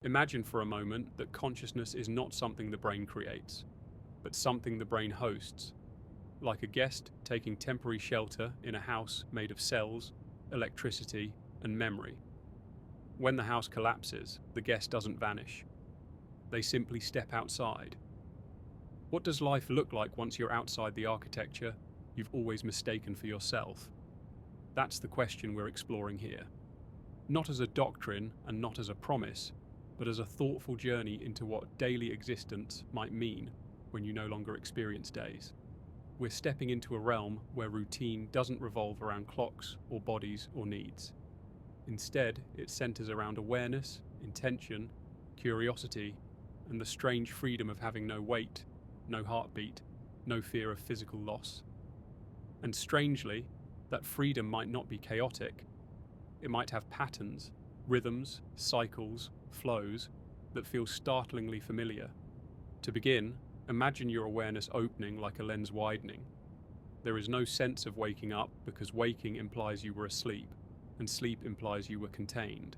Imagine for a moment that consciousness is not something the brain creates, but something the brain hosts, like a guest taking temporary shelter in a house made of cells, electricity, and memory. When the house collapses, the guest doesn't vanish. They simply step outside. What does life look like once you're outside the architecture you've always mistaken for yourself? That's the question we're exploring here. Not as a doctrine and not as a promise, but as a thoughtful journey into what daily existence might mean when you no longer experience days. We're stepping into a realm where routine doesn't revolve around clocks or bodies or needs. Instead, it centers around awareness, intention, curiosity, and the strange freedom of having no weight, no heartbeat, no fear of physical loss. And strangely, that freedom might not be chaotic. It might have patterns, rhythms, cycles, flows that feel startlingly familiar. To begin, imagine your awareness opening like a lens widening. There is no sense of waking up because waking implies you were asleep, and sleep implies you were contained.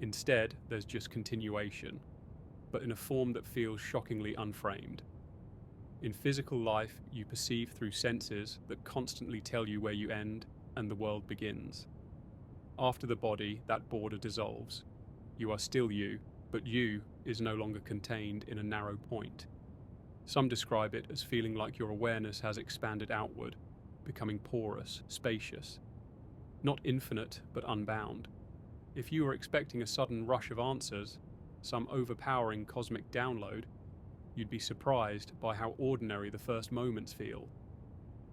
Instead, there's just continuation, but in a form that feels shockingly unframed. In physical life, you perceive through senses that constantly tell you where you end and the world begins. After the body, that border dissolves. You are still you, but you is no longer contained in a narrow point. Some describe it as feeling like your awareness has expanded outward, becoming porous, spacious. Not infinite, but unbound. If you were expecting a sudden rush of answers, some overpowering cosmic download, you'd be surprised by how ordinary the first moments feel.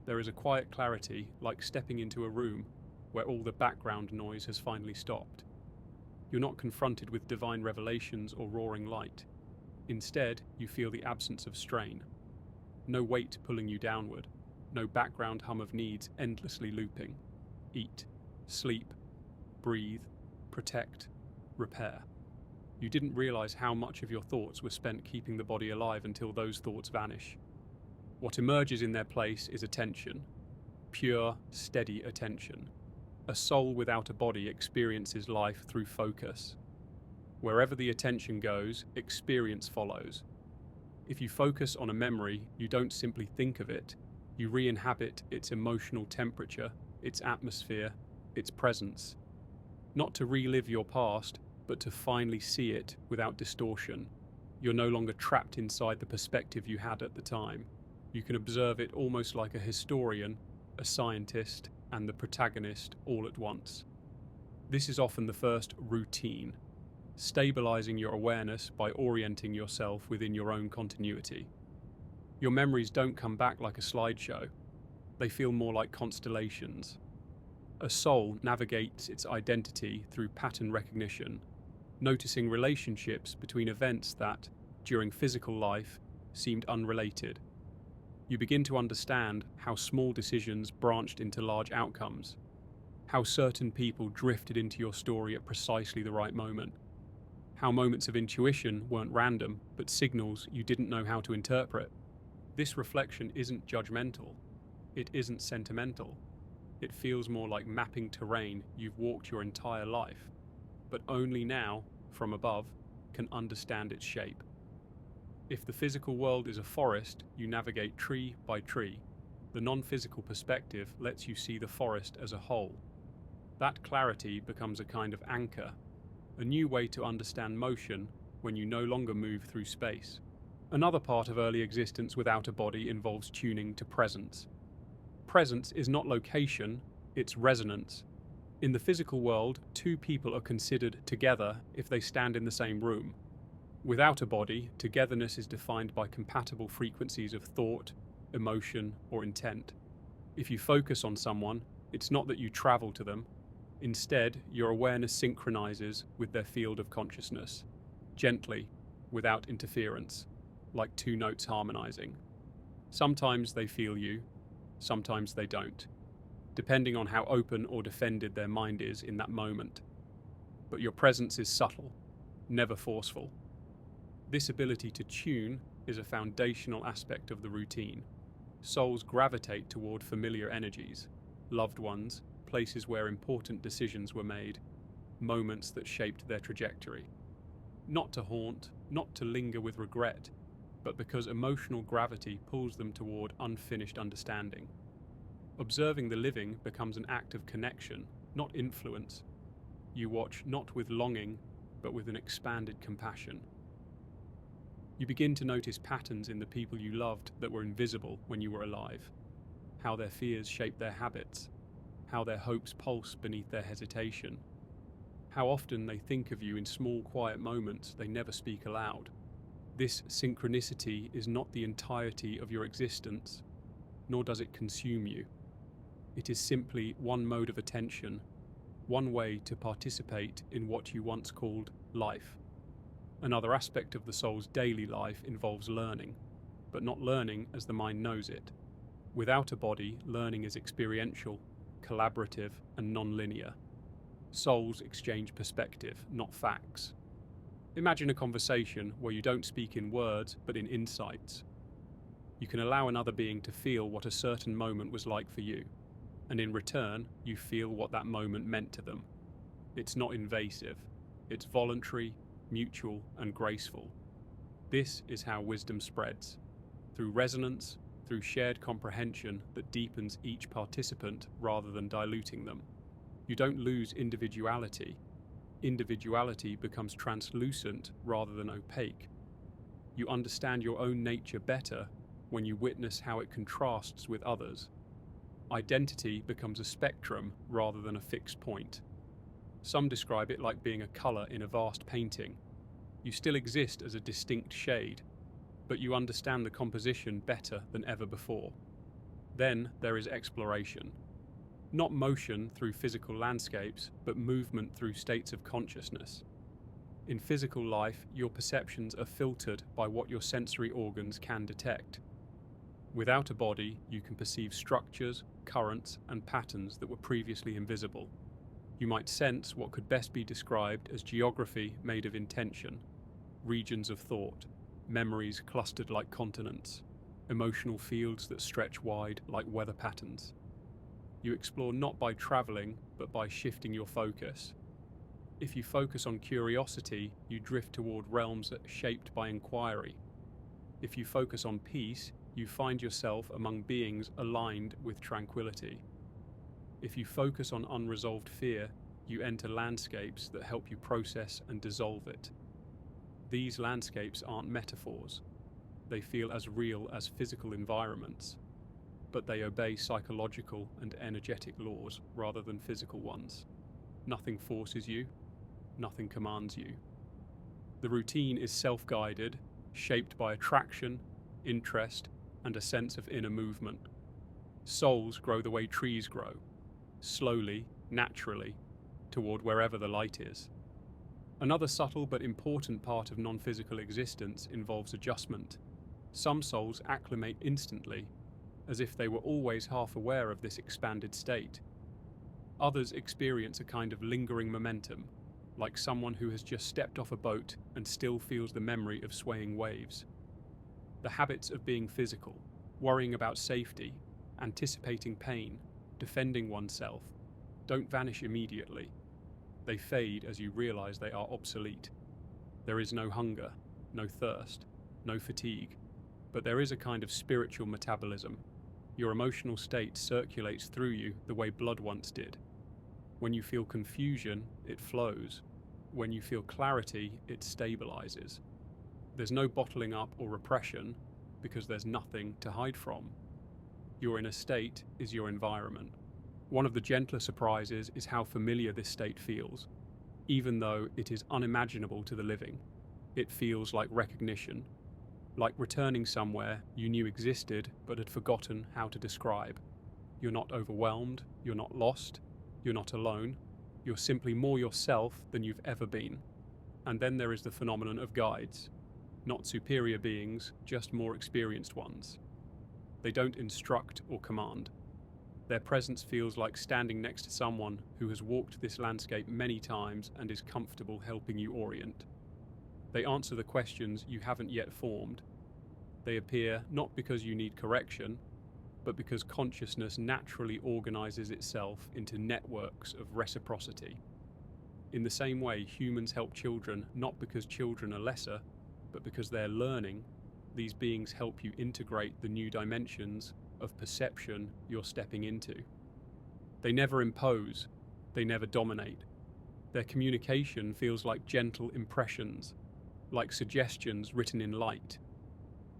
There is a quiet clarity, like stepping into a room where all the background noise has finally stopped. You're not confronted with divine revelations or roaring light. Instead, you feel the absence of strain. No weight pulling you downward, no background hum of needs endlessly looping. Eat, sleep, breathe, protect, repair. You didn't realize how much of your thoughts were spent keeping the body alive until those thoughts vanish. What emerges in their place is attention, pure, steady attention. A soul without a body experiences life through focus. Wherever the attention goes, experience follows. If you focus on a memory, you don't simply think of it, you re-inhabit its emotional temperature, its atmosphere, its presence. Not to relive your past, but to finally see it without distortion. You're no longer trapped inside the perspective you had at the time. You can observe it almost like a historian, a scientist, and the protagonist all at once. This is often the first routine, stabilizing your awareness by orienting yourself within your own continuity. Your memories don't come back like a slideshow. They feel more like constellations. A soul navigates its identity through pattern recognition, noticing relationships between events that, during physical life, seemed unrelated. You begin to understand how small decisions branched into large outcomes, how certain people drifted into your story at precisely the right moment, how moments of intuition weren't random, but signals you didn't know how to interpret. This reflection isn't judgmental. It isn't sentimental. It feels more like mapping terrain you've walked your entire life, but only now, from above, can understand its shape. If the physical world is a forest, you navigate tree by tree. The non-physical perspective lets you see the forest as a whole. That clarity becomes a kind of anchor, a new way to understand motion when you no longer move through space. Another part of early existence without a body involves tuning to presence. Presence is not location, it's resonance. In the physical world, two people are considered together if they stand in the same room. Without a body, togetherness is defined by compatible frequencies of thought, emotion, or intent. If you focus on someone, it's not that you travel to them. Instead, your awareness synchronizes with their field of consciousness, gently, without interference, like two notes harmonizing. Sometimes they feel you, sometimes they don't, depending on how open or defended their mind is in that moment. But your presence is subtle, never forceful. This ability to tune is a foundational aspect of the routine. Souls gravitate toward familiar energies, loved ones, places where important decisions were made, moments that shaped their trajectory. not to haunt, not to linger with regret, but because emotional gravity pulls them toward unfinished understanding. Observing the living becomes an act of connection, not influence. You watch not with longing, but with an expanded compassion. You begin to notice patterns in the people you loved that were invisible when you were alive, how their fears shape their habits, how their hopes pulse beneath their hesitation, how often they think of you in small, quiet moments they never speak aloud. This synchronicity is not the entirety of your existence, nor does it consume you. It is simply one mode of attention, one way to participate in what you once called life. Another aspect of the soul's daily life involves learning, but not learning as the mind knows it. Without a body, learning is experiential, collaborative, and non-linear. Souls exchange perspective, not facts. Imagine a conversation where you don't speak in words, but in insights. You can allow another being to feel what a certain moment was like for you, and in return, you feel what that moment meant to them. It's not invasive. It's voluntary, mutual, and graceful. This is how wisdom spreads, through resonance, through shared comprehension that deepens each participant rather than diluting them. You don't lose individuality. Individuality becomes translucent rather than opaque. You understand your own nature better when you witness how it contrasts with others. Identity becomes a spectrum rather than a fixed point. Some describe it like being a colour in a vast painting. You still exist as a distinct shade, but you understand the composition better than ever before. Then there is exploration. Not motion through physical landscapes, but movement through states of consciousness. In physical life, your perceptions are filtered by what your sensory organs can detect. Without a body, you can perceive structures, currents, and patterns that were previously invisible. You might sense what could best be described as geography made of intention, regions of thought, memories clustered like continents, emotional fields that stretch wide like weather patterns. You explore not by travelling, but by shifting your focus. If you focus on curiosity, you drift toward realms that are shaped by inquiry. If you focus on peace, you find yourself among beings aligned with tranquility. If you focus on unresolved fear, you enter landscapes that help you process and dissolve it. These landscapes aren't metaphors. They feel as real as physical environments, but they obey psychological and energetic laws rather than physical ones. Nothing forces you, nothing commands you. The routine is self-guided, shaped by attraction, interest, and a sense of inner movement. Souls grow the way trees grow, slowly, naturally, toward wherever the light is. Another subtle but important part of non-physical existence involves adjustment. Some souls acclimate instantly, as if they were always half aware of this expanded state. Others experience a kind of lingering momentum, like someone who has just stepped off a boat and still feels the memory of swaying waves. The habits of being physical, worrying about safety, anticipating pain, defending oneself, don't vanish immediately. They fade as you realize they are obsolete. There is no hunger, no thirst, no fatigue, but there is a kind of spiritual metabolism. Your emotional state circulates through you the way blood once did. When you feel confusion, it flows. When you feel clarity, it stabilizes. There's no bottling up or repression because there's nothing to hide from. Your inner state is your environment. One of the gentler surprises is how familiar this state feels. Even though it is unimaginable to the living, it feels like recognition, like returning somewhere you knew existed but had forgotten how to describe. You're not overwhelmed, you're not lost, you're not alone, you're simply more yourself than you've ever been. And then there is the phenomenon of guides. Not superior beings, just more experienced ones. They don't instruct or command. Their presence feels like standing next to someone who has walked this landscape many times and is comfortable helping you orient. They answer the questions you haven't yet formed. They appear not because you need correction, but because consciousness naturally organizes itself into networks of reciprocity. In the same way, humans help children not because children are lesser, but because they're learning. These beings help you integrate the new dimensions of perception you're stepping into. They never impose, they never dominate. Their communication feels like gentle impressions, like suggestions written in light.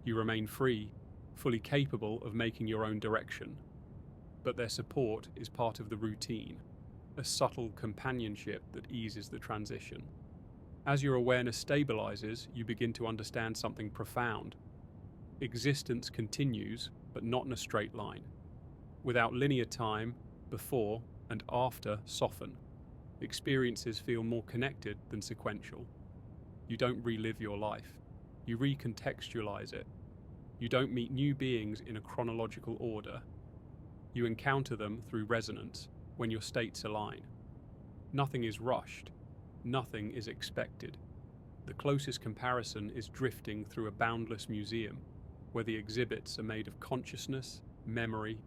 You remain free, fully capable of making your own direction. But their support is part of the routine, a subtle companionship that eases the transition. As your awareness stabilizes, you begin to understand something profound. Existence continues, but not in a straight line. Without linear time, before and after soften. Experiences feel more connected than sequential. You don't relive your life. You recontextualize it. You don't meet new beings in a chronological order. You encounter them through resonance, when your states align. Nothing is rushed. Nothing is expected. The closest comparison is drifting through a boundless museum, where the exhibits are made of consciousness, memory,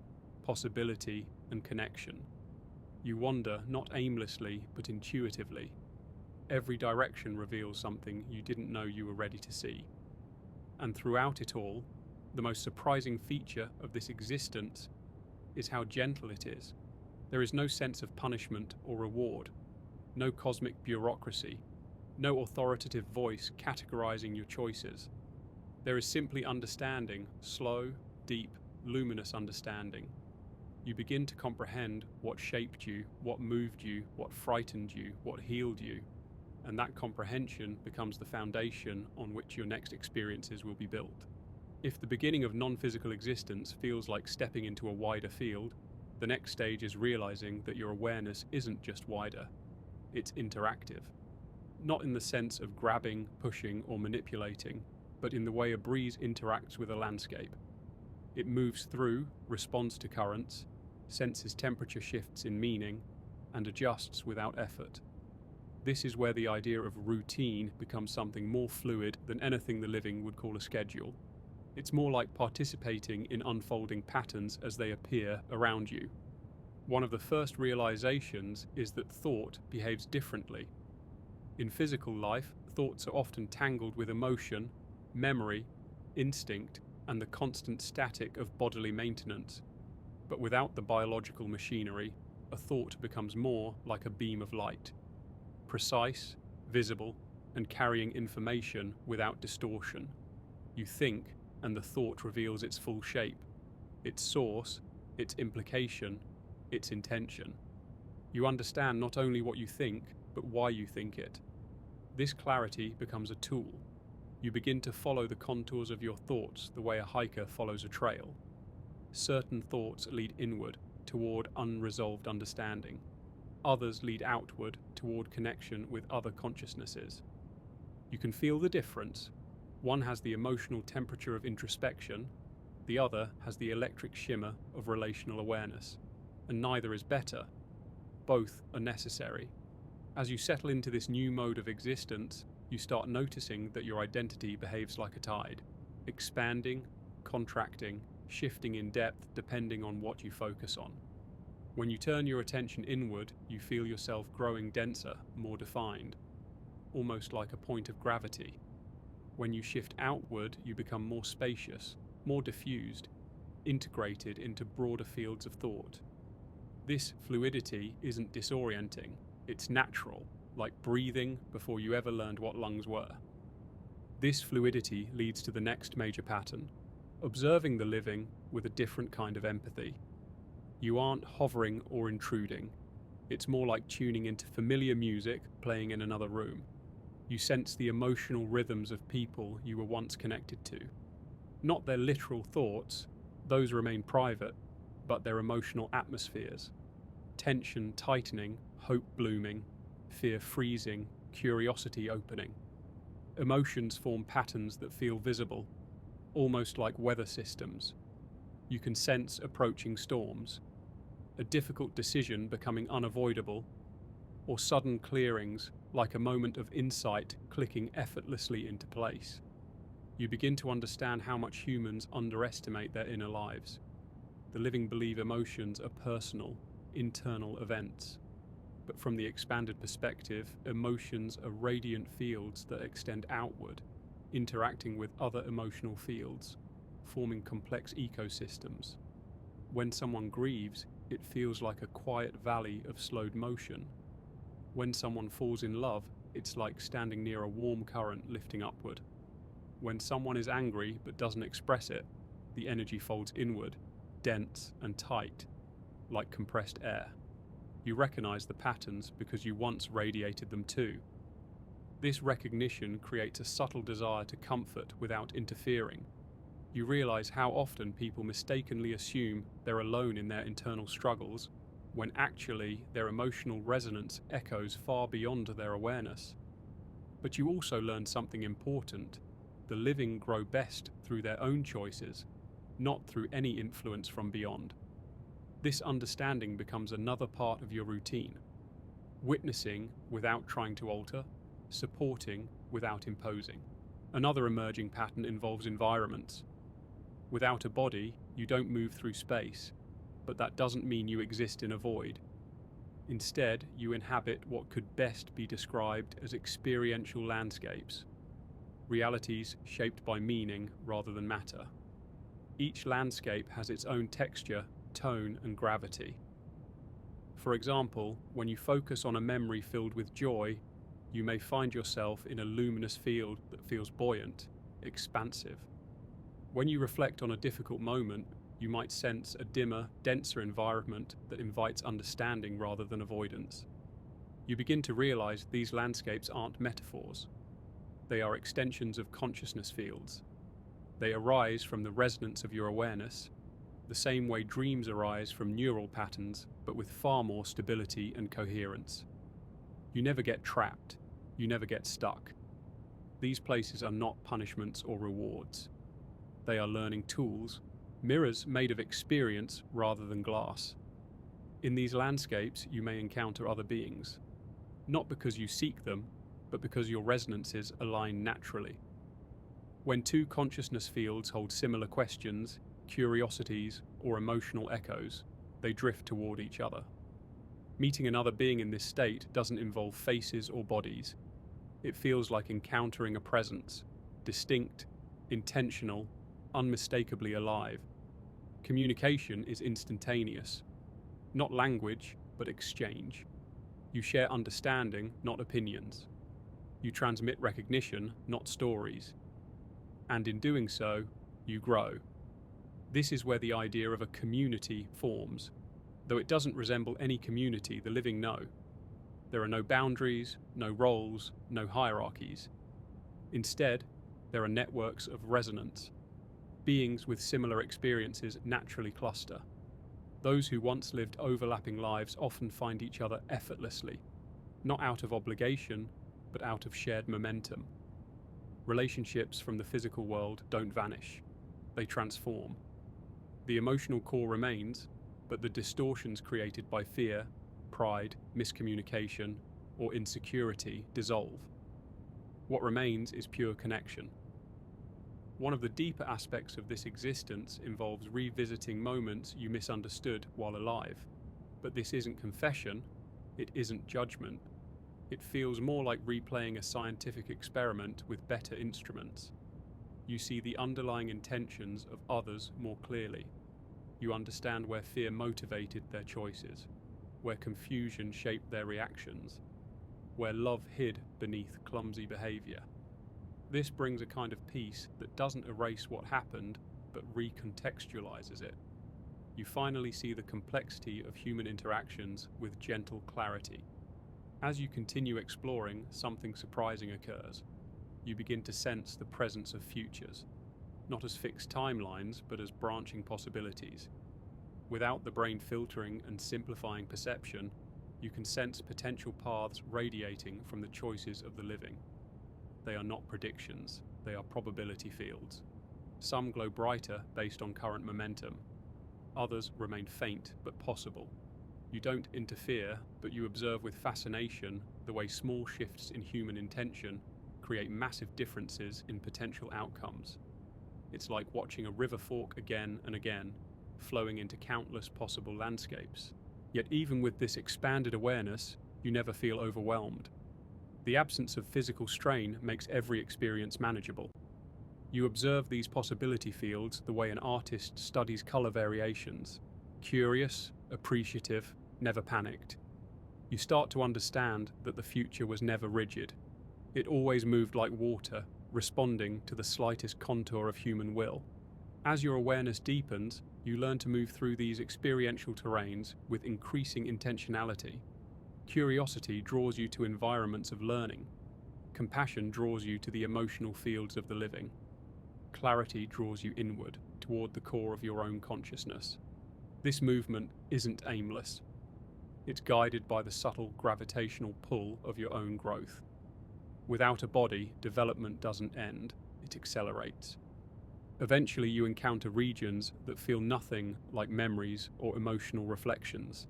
possibility, and connection. You wander not aimlessly, but intuitively. Every direction reveals something you didn't know you were ready to see. And throughout it all, the most surprising feature of this existence is how gentle it is. There is no sense of punishment or reward, no cosmic bureaucracy, no authoritative voice categorizing your choices. There is simply understanding, slow, deep, luminous understanding. You begin to comprehend what shaped you, what moved you, what frightened you, what healed you, and that comprehension becomes the foundation on which your next experiences will be built. If the beginning of non-physical existence feels like stepping into a wider field, the next stage is realizing that your awareness isn't just wider, it's interactive. Not in the sense of grabbing, pushing, or manipulating, but in the way a breeze interacts with a landscape. It moves through, responds to currents, senses temperature shifts in meaning, and adjusts without effort. This is where the idea of routine becomes something more fluid than anything the living would call a schedule. It's more like participating in unfolding patterns as they appear around you. One of the first realizations is that thought behaves differently. In physical life, thoughts are often tangled with emotion, memory, instinct, and the constant static of bodily maintenance. But without the biological machinery, a thought becomes more like a beam of light. Precise, visible, and carrying information without distortion. You think, and the thought reveals its full shape, its source, its implication, its intention. You understand not only what you think, but why you think it. This clarity becomes a tool. You begin to follow the contours of your thoughts the way a hiker follows a trail. Certain thoughts lead inward, toward unresolved understanding. Others lead outward, toward connection with other consciousnesses. You can feel the difference. One has the emotional temperature of introspection, the other has the electric shimmer of relational awareness. And neither is better. Both are necessary. As you settle into this new mode of existence, you start noticing that your identity behaves like a tide, expanding, contracting, shifting in depth depending on what you focus on. When you turn your attention inward, you feel yourself growing denser, more defined, almost like a point of gravity. When you shift outward, you become more spacious, more diffused, integrated into broader fields of thought. This fluidity isn't disorienting, it's natural, like breathing before you ever learned what lungs were. This fluidity leads to the next major pattern, observing the living with a different kind of empathy. You aren't hovering or intruding. It's more like tuning into familiar music playing in another room. You sense the emotional rhythms of people you were once connected to. Not their literal thoughts, those remain private, but their emotional atmospheres. Tension tightening, hope blooming, fear freezing, curiosity opening. Emotions form patterns that feel visible, almost like weather systems. You can sense approaching storms, a difficult decision becoming unavoidable, or sudden clearings like a moment of insight clicking effortlessly into place. You begin to understand how much humans underestimate their inner lives. The living believe emotions are personal, internal events. But from the expanded perspective, emotions are radiant fields that extend outward, interacting with other emotional fields, forming complex ecosystems. When someone grieves, it feels like a quiet valley of slowed motion. When someone falls in love, it's like standing near a warm current lifting upward. When someone is angry but doesn't express it, the energy folds inward, dense and tight, like compressed air. You recognize the patterns because you once radiated them too. This recognition creates a subtle desire to comfort without interfering. You realize how often people mistakenly assume they're alone in their internal struggles, when actually their emotional resonance echoes far beyond their awareness. But you also learn something important. The living grow best through their own choices, not through any influence from beyond. This understanding becomes another part of your routine. Witnessing without trying to alter, supporting without imposing. Another emerging pattern involves environments. Without a body, you don't move through space, but that doesn't mean you exist in a void. Instead, you inhabit what could best be described as experiential landscapes, realities shaped by meaning rather than matter. Each landscape has its own texture, tone, and gravity. For example, when you focus on a memory filled with joy, you may find yourself in a luminous field that feels buoyant, expansive. When you reflect on a difficult moment, you might sense a dimmer, denser environment that invites understanding rather than avoidance. You begin to realize these landscapes aren't metaphors. They are extensions of consciousness fields. They arise from the resonance of your awareness, the same way dreams arise from neural patterns, but with far more stability and coherence. You never get trapped. You never get stuck. These places are not punishments or rewards. They are learning tools, mirrors made of experience rather than glass. In these landscapes, you may encounter other beings, not because you seek them, but because your resonances align naturally. When two consciousness fields hold similar questions, curiosities, or emotional echoes, they drift toward each other. Meeting another being in this state doesn't involve faces or bodies. It feels like encountering a presence, distinct, intentional, unmistakably alive. Communication is instantaneous. Not language, but exchange. You share understanding, not opinions. You transmit recognition, not stories. And in doing so, you grow. This is where the idea of a community forms, though it doesn't resemble any community the living know. There are no boundaries, no roles, no hierarchies. Instead, there are networks of resonance. Beings with similar experiences naturally cluster. Those who once lived overlapping lives often find each other effortlessly, not out of obligation, but out of shared momentum. Relationships from the physical world don't vanish. They transform. The emotional core remains, but the distortions created by fear, pride, miscommunication, or insecurity dissolve. What remains is pure connection. One of the deeper aspects of this existence involves revisiting moments you misunderstood while alive. But this isn't confession, it isn't judgment. It feels more like replaying a scientific experiment with better instruments. You see the underlying intentions of others more clearly. You understand where fear motivated their choices, where confusion shaped their reactions, where love hid beneath clumsy behavior. This brings a kind of peace that doesn't erase what happened, but recontextualizes it. You finally see the complexity of human interactions with gentle clarity. As you continue exploring, something surprising occurs. You begin to sense the presence of futures, not as fixed timelines, but as branching possibilities. Without the brain filtering and simplifying perception, you can sense potential paths radiating from the choices of the living. They are not predictions, they are probability fields. Some glow brighter based on current momentum. Others remain faint but possible. You don't interfere, but you observe with fascination the way small shifts in human intention create massive differences in potential outcomes. It's like watching a river fork again and again, flowing into countless possible landscapes. Yet even with this expanded awareness, you never feel overwhelmed. The absence of physical strain makes every experience manageable. You observe these possibility fields the way an artist studies color variations. Curious, appreciative, never panicked. You start to understand that the future was never rigid. It always moved like water, responding to the slightest contour of human will. As your awareness deepens, you learn to move through these experiential terrains with increasing intentionality. Curiosity draws you to environments of learning. Compassion draws you to the emotional fields of the living. Clarity draws you inward, toward the core of your own consciousness. This movement isn't aimless. It's guided by the subtle gravitational pull of your own growth. Without a body, development doesn't end, it accelerates. Eventually you encounter regions that feel nothing like memories or emotional reflections.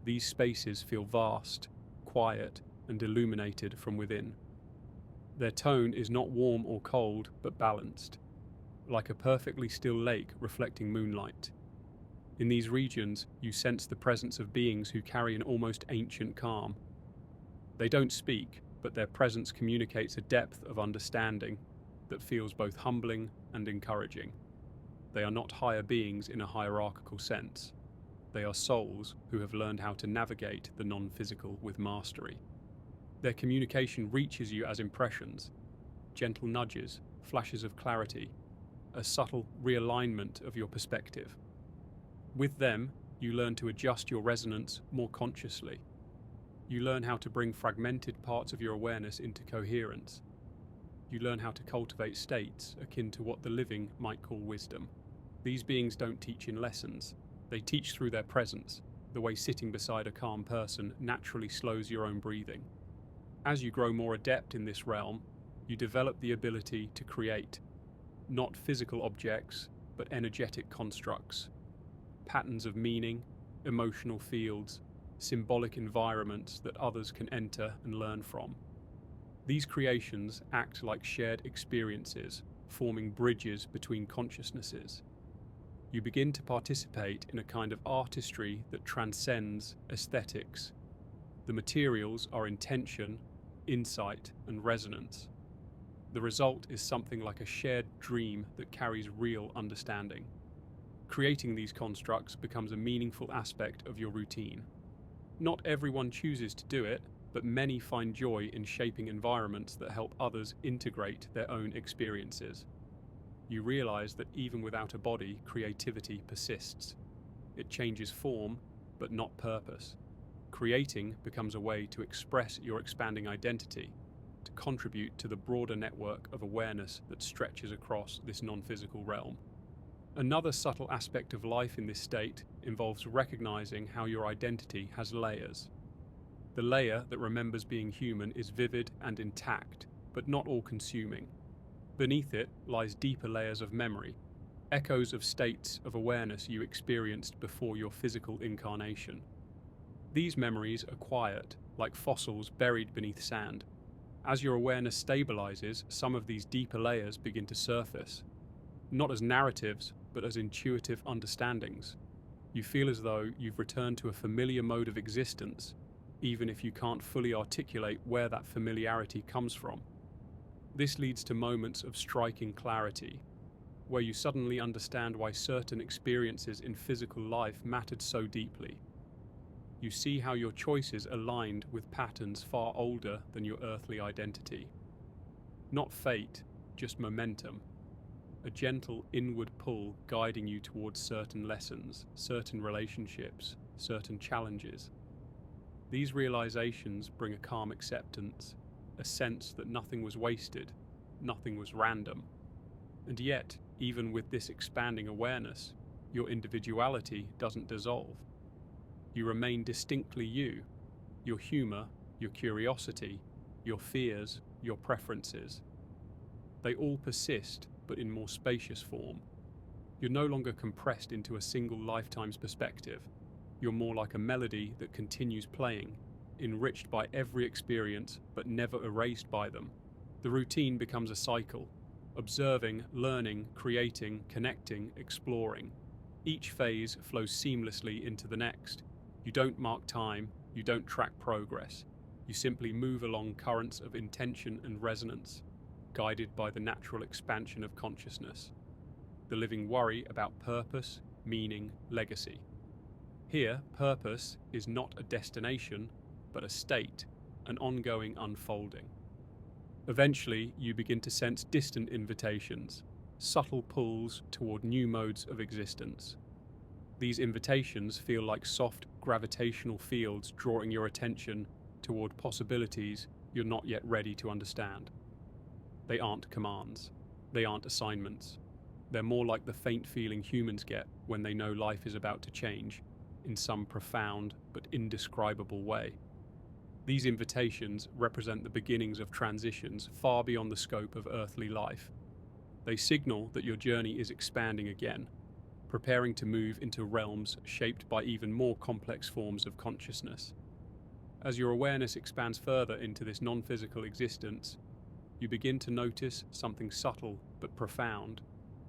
These spaces feel vast, quiet, and illuminated from within. Their tone is not warm or cold, but balanced, like a perfectly still lake reflecting moonlight. In these regions, you sense the presence of beings who carry an almost ancient calm. They don't speak, but their presence communicates a depth of understanding that feels both humbling and encouraging. They are not higher beings in a hierarchical sense. They are souls who have learned how to navigate the non-physical with mastery. Their communication reaches you as impressions, gentle nudges, flashes of clarity, a subtle realignment of your perspective. With them, you learn to adjust your resonance more consciously. You learn how to bring fragmented parts of your awareness into coherence. You learn how to cultivate states akin to what the living might call wisdom. These beings don't teach in lessons. They teach through their presence, the way sitting beside a calm person naturally slows your own breathing. As you grow more adept in this realm, you develop the ability to create, not physical objects, but energetic constructs, patterns of meaning, emotional fields, symbolic environments that others can enter and learn from. These creations act like shared experiences, forming bridges between consciousnesses. You begin to participate in a kind of artistry that transcends aesthetics. The materials are intention, insight, and resonance. The result is something like a shared dream that carries real understanding. Creating these constructs becomes a meaningful aspect of your routine. Not everyone chooses to do it, but many find joy in shaping environments that help others integrate their own experiences. You realize that even without a body, creativity persists. It changes form, but not purpose. Creating becomes a way to express your expanding identity, to contribute to the broader network of awareness that stretches across this non-physical realm. Another subtle aspect of life in this state involves recognizing how your identity has layers. The layer that remembers being human is vivid and intact, but not all-consuming. Beneath it lies deeper layers of memory, echoes of states of awareness you experienced before your physical incarnation. These memories are quiet, like fossils buried beneath sand. As your awareness stabilizes, some of these deeper layers begin to surface, not as narratives, but as intuitive understandings. You feel as though you've returned to a familiar mode of existence, even if you can't fully articulate where that familiarity comes from. This leads to moments of striking clarity, where you suddenly understand why certain experiences in physical life mattered so deeply. You see how your choices aligned with patterns far older than your earthly identity. Not fate, just momentum. A gentle inward pull guiding you towards certain lessons, certain relationships, certain challenges. These realizations bring a calm acceptance, a sense that nothing was wasted, nothing was random. And yet, even with this expanding awareness, your individuality doesn't dissolve. You remain distinctly you, your humor, your curiosity, your fears, your preferences. They all persist, but in more spacious form. You're no longer compressed into a single lifetime's perspective. You're more like a melody that continues playing, enriched by every experience, but never erased by them. The routine becomes a cycle, observing, learning, creating, connecting, exploring. Each phase flows seamlessly into the next. You don't mark time, You don't track progress. You simply move along currents of intention and resonance, guided by the natural expansion of consciousness. The living worry about purpose, meaning, legacy. Here, purpose is not a destination, but a state, an ongoing unfolding. Eventually, you begin to sense distant invitations, subtle pulls toward new modes of existence. These invitations feel like soft gravitational fields drawing your attention toward possibilities you're not yet ready to understand. They aren't commands. They aren't assignments. They're more like the faint feeling humans get when they know life is about to change in some profound but indescribable way. These invitations represent the beginnings of transitions far beyond the scope of earthly life. They signal that your journey is expanding again, preparing to move into realms shaped by even more complex forms of consciousness. As your awareness expands further into this non-physical existence, you begin to notice something subtle but profound.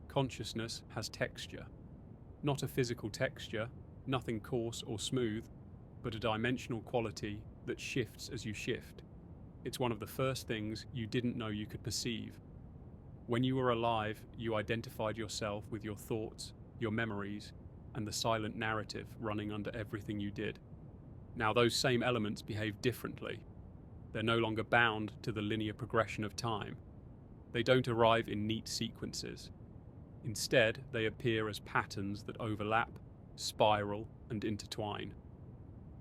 Consciousness has texture. Not a physical texture, nothing coarse or smooth, but a dimensional quality that shifts as you shift. It's one of the first things you didn't know you could perceive. When you were alive, you identified yourself with your thoughts, your memories, and the silent narrative running under everything you did. Now those same elements behave differently. They're no longer bound to the linear progression of time. They don't arrive in neat sequences. Instead, they appear as patterns that overlap, spiral, and intertwine.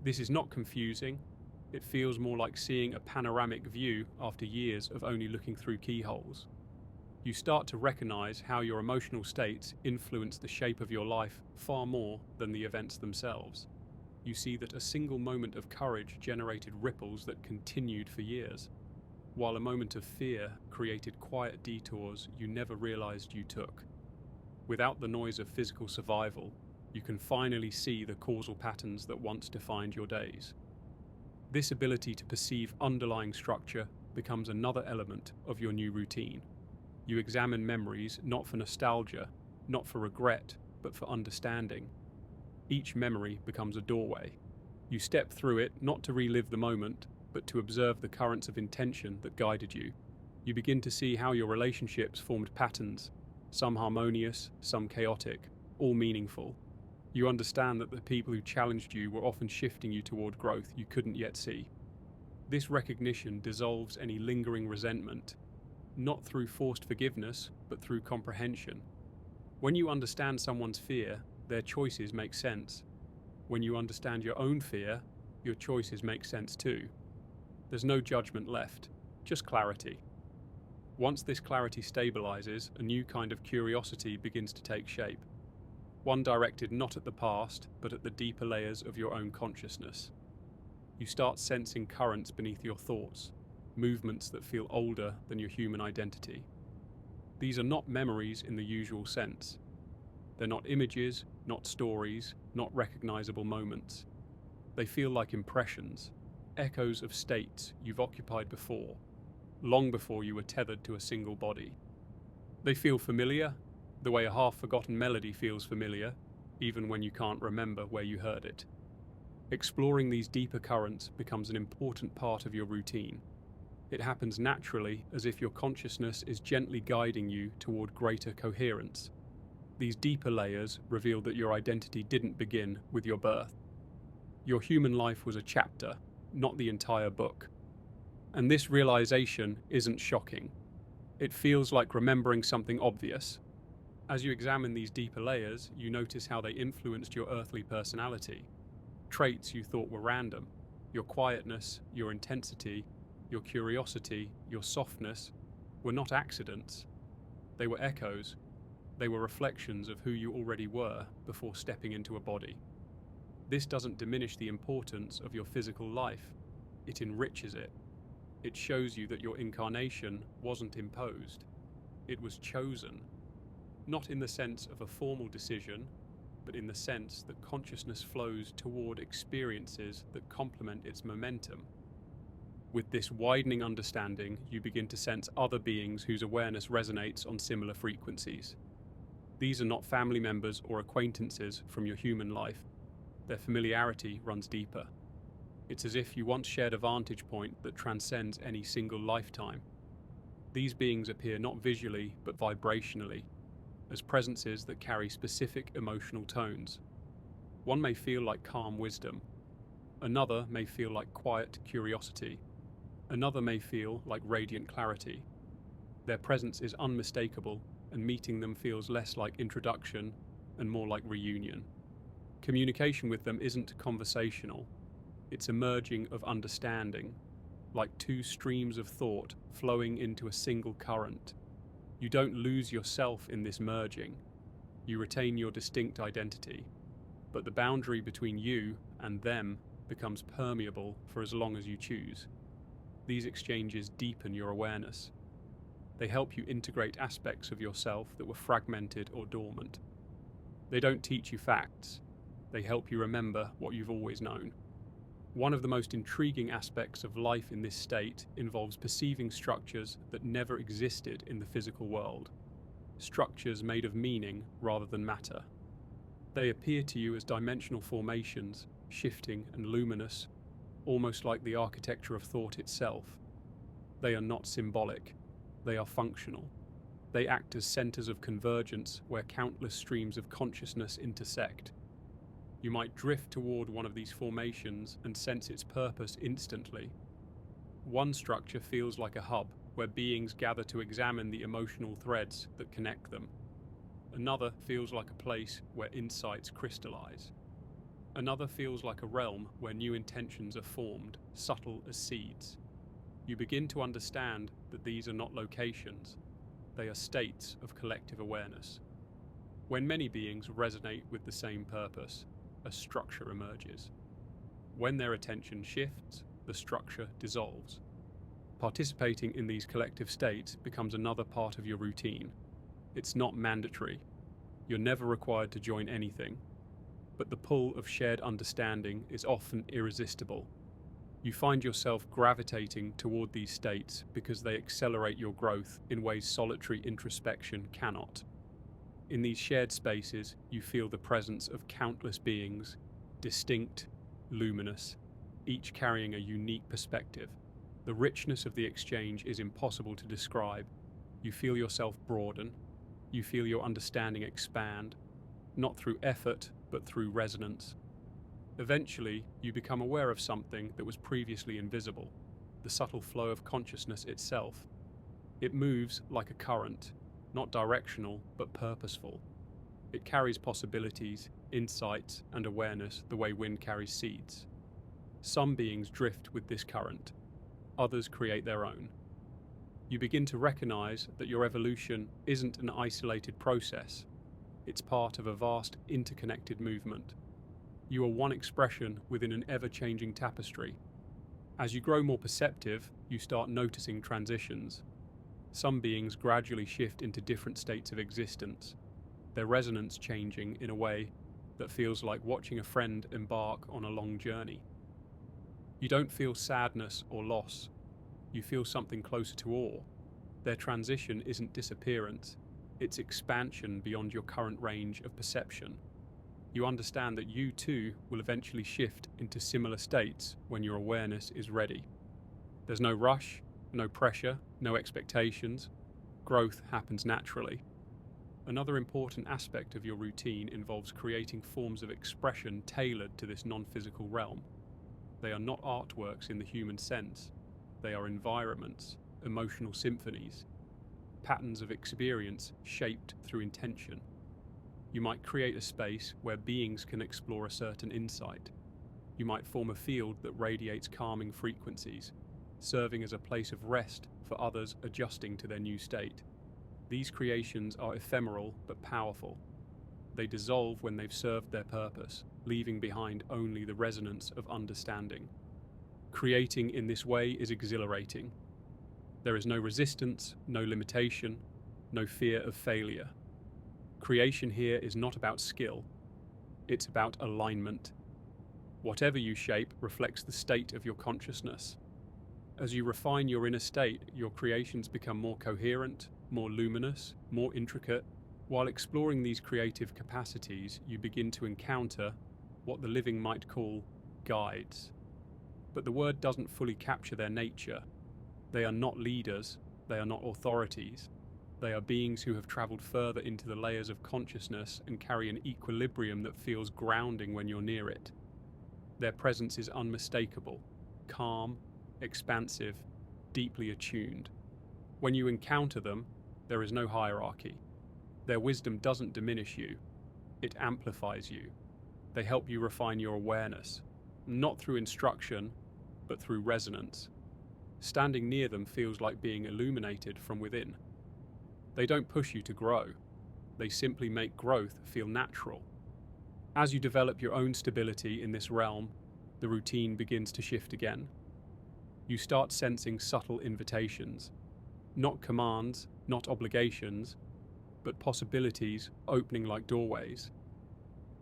This is not confusing. It feels more like seeing a panoramic view after years of only looking through keyholes. You start to recognize how your emotional states influence the shape of your life far more than the events themselves. You see that a single moment of courage generated ripples that continued for years, while a moment of fear created quiet detours you never realized you took. Without the noise of physical survival, you can finally see the causal patterns that once defined your days. This ability to perceive underlying structure becomes another element of your new routine. You examine memories not for nostalgia, not for regret, but for understanding. Each memory becomes a doorway. You step through it not to relive the moment, but to observe the currents of intention that guided you. You begin to see how your relationships formed patterns, some harmonious, some chaotic, all meaningful. You understand that the people who challenged you were often shifting you toward growth you couldn't yet see. This recognition dissolves any lingering resentment, not through forced forgiveness, but through comprehension. When you understand someone's fear, their choices make sense. When you understand your own fear, your choices make sense too. There's no judgment left, just clarity. Once this clarity stabilizes, a new kind of curiosity begins to take shape. One directed not at the past, but at the deeper layers of your own consciousness. You start sensing currents beneath your thoughts, movements that feel older than your human identity. These are not memories in the usual sense. They're not images, not stories, not recognizable moments. They feel like impressions, echoes of states you've occupied before, long before you were tethered to a single body. They feel familiar, the way a half-forgotten melody feels familiar, even when you can't remember where you heard it. Exploring these deeper currents becomes an important part of your routine. It happens naturally, as if your consciousness is gently guiding you toward greater coherence. These deeper layers reveal that your identity didn't begin with your birth. Your human life was a chapter, not the entire book. And this realization isn't shocking. It feels like remembering something obvious. As you examine these deeper layers, you notice how they influenced your earthly personality. Traits you thought were random, your quietness, your intensity, your curiosity, your softness, were not accidents. They were echoes. They were reflections of who you already were before stepping into a body. This doesn't diminish the importance of your physical life. It enriches it. It shows you that your incarnation wasn't imposed. It was chosen. Not in the sense of a formal decision, but in the sense that consciousness flows toward experiences that complement its momentum. With this widening understanding, you begin to sense other beings whose awareness resonates on similar frequencies. These are not family members or acquaintances from your human life. Their familiarity runs deeper. It's as if you once shared a vantage point that transcends any single lifetime. These beings appear not visually but vibrationally, as presences that carry specific emotional tones. One may feel like calm wisdom, another may feel like quiet curiosity, another may feel like radiant clarity. Their presence is unmistakable, and meeting them feels less like introduction and more like reunion. Communication with them isn't conversational, it's a merging of understanding, like two streams of thought flowing into a single current. You don't lose yourself in this merging, you retain your distinct identity, but the boundary between you and them becomes permeable for as long as you choose. These exchanges deepen your awareness. They help you integrate aspects of yourself that were fragmented or dormant. They don't teach you facts, they help you remember what you've always known. One of the most intriguing aspects of life in this state involves perceiving structures that never existed in the physical world, structures made of meaning rather than matter. They appear to you as dimensional formations, shifting and luminous, almost like the architecture of thought itself. They are not symbolic, they are functional. They act as centers of convergence where countless streams of consciousness intersect. You might drift toward one of these formations and sense its purpose instantly. One structure feels like a hub where beings gather to examine the emotional threads that connect them. Another feels like a place where insights crystallize. Another feels like a realm where new intentions are formed, subtle as seeds. You begin to understand that these are not locations, they are states of collective awareness. When many beings resonate with the same purpose, a structure emerges. When their attention shifts, the structure dissolves. Participating in these collective states becomes another part of your routine. It's not mandatory. You're never required to join anything. But the pull of shared understanding is often irresistible. You find yourself gravitating toward these states because they accelerate your growth in ways solitary introspection cannot. In these shared spaces, you feel the presence of countless beings, distinct, luminous, each carrying a unique perspective. The richness of the exchange is impossible to describe. You feel yourself broaden, you feel your understanding expand, not through effort, but through resonance. Eventually, you become aware of something that was previously invisible, the subtle flow of consciousness itself. It moves like a current, not directional, but purposeful. It carries possibilities, insights, and awareness the way wind carries seeds. Some beings drift with this current, others create their own. You begin to recognize that your evolution isn't an isolated process, it's part of a vast, interconnected movement. You are one expression within an ever-changing tapestry. As you grow more perceptive, you start noticing transitions. Some beings gradually shift into different states of existence, their resonance changing in a way that feels like watching a friend embark on a long journey. You don't feel sadness or loss, you feel something closer to awe. Their transition isn't disappearance, it's expansion beyond your current range of perception. You understand that you too will eventually shift into similar states when your awareness is ready. There's no rush, no pressure, no expectations. Growth happens naturally. Another important aspect of your routine involves creating forms of expression tailored to this non-physical realm. They are not artworks in the human sense. They are environments, emotional symphonies, patterns of experience shaped through intention. You might create a space where beings can explore a certain insight. You might form a field that radiates calming frequencies, serving as a place of rest for others adjusting to their new state. These creations are ephemeral but powerful. They dissolve when they've served their purpose, leaving behind only the resonance of understanding. Creating in this way is exhilarating. There is no resistance, no limitation, no fear of failure. Creation here is not about skill, it's about alignment. Whatever you shape reflects the state of your consciousness. As you refine your inner state, your creations become more coherent, more luminous, more intricate. While exploring these creative capacities, you begin to encounter what the living might call guides. But the word doesn't fully capture their nature. They are not leaders, they are not authorities. They are beings who have traveled further into the layers of consciousness and carry an equilibrium that feels grounding when you're near it. Their presence is unmistakable, calm, expansive, deeply attuned. When you encounter them, there is no hierarchy. Their wisdom doesn't diminish you, it amplifies you. They help you refine your awareness, not through instruction, but through resonance. Standing near them feels like being illuminated from within. They don't push you to grow, they simply make growth feel natural. As you develop your own stability in this realm, the routine begins to shift again. You start sensing subtle invitations, not commands, not obligations, but possibilities opening like doorways.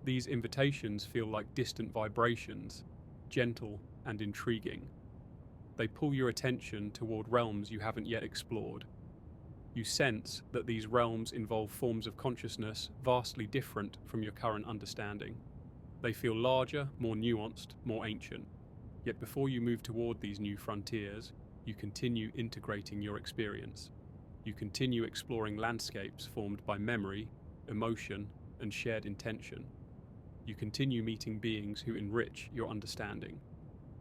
These invitations feel like distant vibrations, gentle and intriguing. They pull your attention toward realms you haven't yet explored. You sense that these realms involve forms of consciousness vastly different from your current understanding. They feel larger, more nuanced, more ancient. Yet before you move toward these new frontiers, you continue integrating your experience. You continue exploring landscapes formed by memory, emotion, and shared intention. You continue meeting beings who enrich your understanding.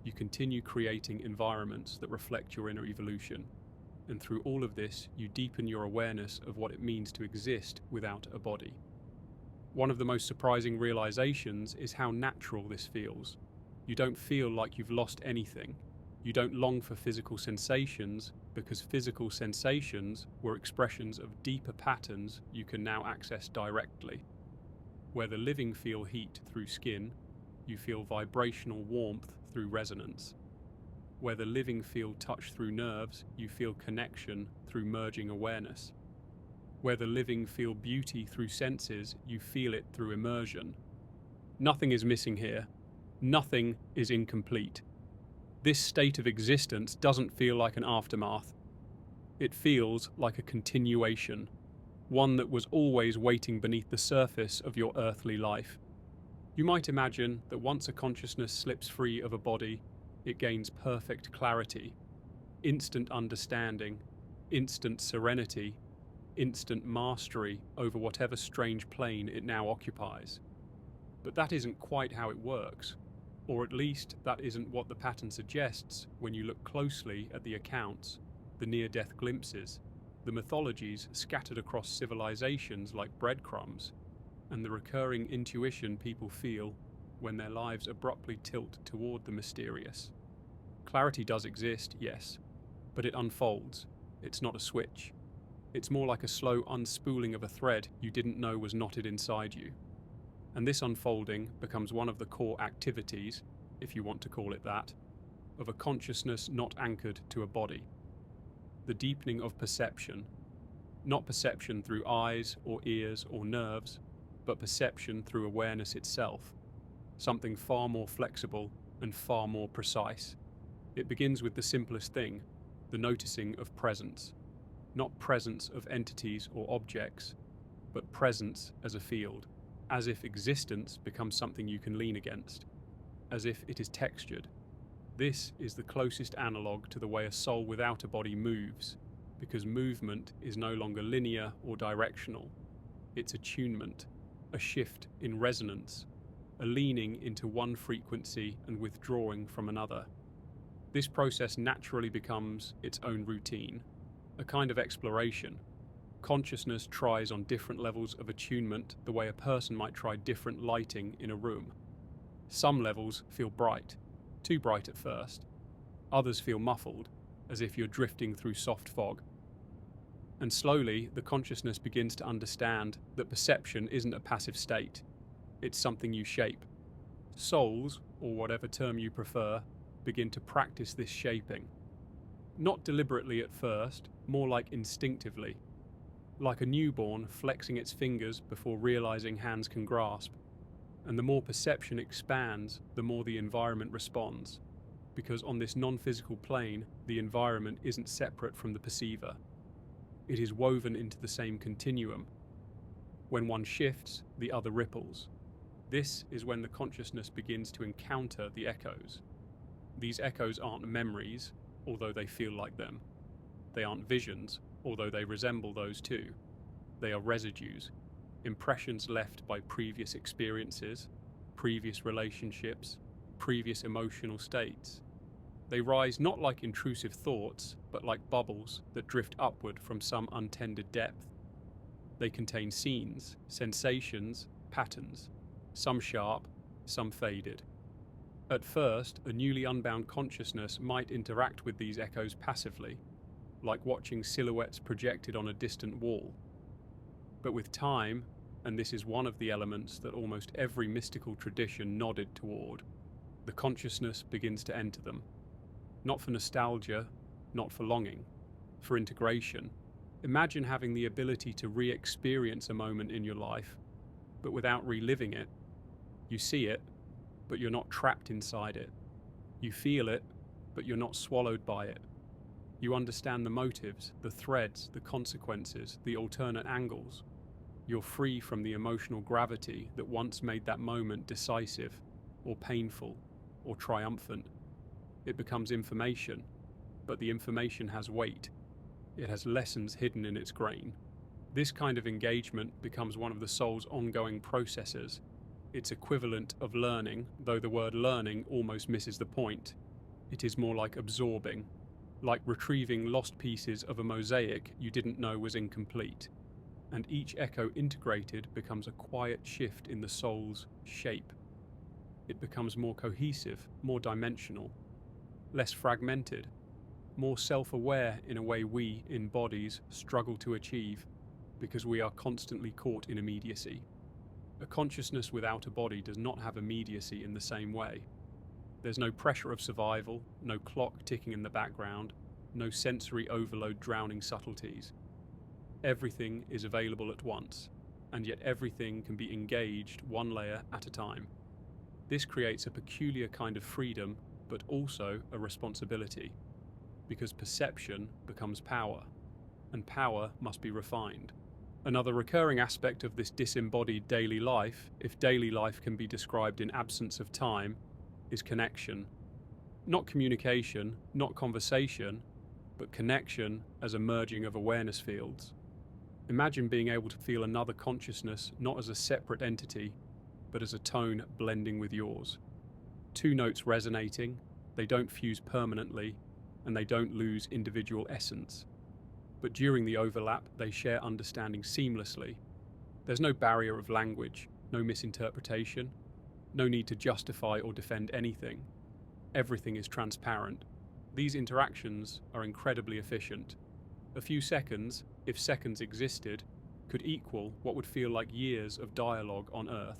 You continue creating environments that reflect your inner evolution. And through all of this, you deepen your awareness of what it means to exist without a body. One of the most surprising realizations is how natural this feels. You don't feel like you've lost anything. You don't long for physical sensations, because physical sensations were expressions of deeper patterns you can now access directly. Where the living feel heat through skin, you feel vibrational warmth through resonance. Where the living feel touch through nerves, you feel connection through merging awareness. Where the living feel beauty through senses, you feel it through immersion. Nothing is missing here. Nothing is incomplete. This state of existence doesn't feel like an aftermath. It feels like a continuation, one that was always waiting beneath the surface of your earthly life. You might imagine that once a consciousness slips free of a body, it gains perfect clarity, instant understanding, instant serenity, instant mastery over whatever strange plane it now occupies. But that isn't quite how it works, or at least that isn't what the pattern suggests when you look closely at the accounts, the near-death glimpses, the mythologies scattered across civilizations like breadcrumbs, and the recurring intuition people feel when their lives abruptly tilt toward the mysterious. Clarity does exist, yes, but it unfolds. It's not a switch. It's more like a slow unspooling of a thread you didn't know was knotted inside you. And this unfolding becomes one of the core activities, if you want to call it that, of a consciousness not anchored to a body. The deepening of perception, not perception through eyes or ears or nerves, but perception through awareness itself, something far more flexible and far more precise. It begins with the simplest thing, the noticing of presence. Not presence of entities or objects, but presence as a field, as if existence becomes something you can lean against, as if it is textured. This is the closest analogue to the way a soul without a body moves, because movement is no longer linear or directional. It's attunement, a shift in resonance, a leaning into one frequency and withdrawing from another. This process naturally becomes its own routine, a kind of exploration. Consciousness tries on different levels of attunement the way a person might try different lighting in a room. Some levels feel bright, too bright at first. Others feel muffled, as if you're drifting through soft fog. And slowly, the consciousness begins to understand that perception isn't a passive state. It's something you shape. Souls, or whatever term you prefer, begin to practice this shaping. Not deliberately at first, more like instinctively. Like a newborn flexing its fingers before realizing hands can grasp. And the more perception expands, the more the environment responds. Because on this non-physical plane, the environment isn't separate from the perceiver. It is woven into the same continuum. When one shifts, the other ripples. This is when the consciousness begins to encounter the echoes. These echoes aren't memories, although they feel like them. They aren't visions, although they resemble those too. They are residues, impressions left by previous experiences, previous relationships, previous emotional states. They rise not like intrusive thoughts, but like bubbles that drift upward from some untended depth. They contain scenes, sensations, patterns, some sharp, some faded. At first, a newly unbound consciousness might interact with these echoes passively, like watching silhouettes projected on a distant wall. But with time, and this is one of the elements that almost every mystical tradition nodded toward, the consciousness begins to enter them. Not for nostalgia, not for longing, for integration. Imagine having the ability to re-experience a moment in your life, but without reliving it. You see it, but you're not trapped inside it. You feel it, but you're not swallowed by it. You understand the motives, the threads, the consequences, the alternate angles. You're free from the emotional gravity that once made that moment decisive, or painful, or triumphant. It becomes information, but the information has weight. It has lessons hidden in its grain. This kind of engagement becomes one of the soul's ongoing processes, its equivalent of learning, though the word learning almost misses the point. It is more like absorbing, like retrieving lost pieces of a mosaic you didn't know was incomplete. And each echo integrated becomes a quiet shift in the soul's shape. It becomes more cohesive, more dimensional, less fragmented, more self-aware in a way we, in bodies, struggle to achieve because we are constantly caught in immediacy. A consciousness without a body does not have immediacy in the same way. There's no pressure of survival, no clock ticking in the background, no sensory overload drowning subtleties. Everything is available at once, and yet everything can be engaged one layer at a time. This creates a peculiar kind of freedom, but also a responsibility, because perception becomes power, and power must be refined. Another recurring aspect of this disembodied daily life, if daily life can be described in absence of time, is connection. Not communication, not conversation, but connection as a merging of awareness fields. Imagine being able to feel another consciousness not as a separate entity, but as a tone blending with yours. Two notes resonating, they don't fuse permanently, and they don't lose individual essence. But during the overlap, they share understanding seamlessly. There's no barrier of language, no misinterpretation, no need to justify or defend anything. Everything is transparent. These interactions are incredibly efficient. A few seconds, if seconds existed, could equal what would feel like years of dialogue on Earth.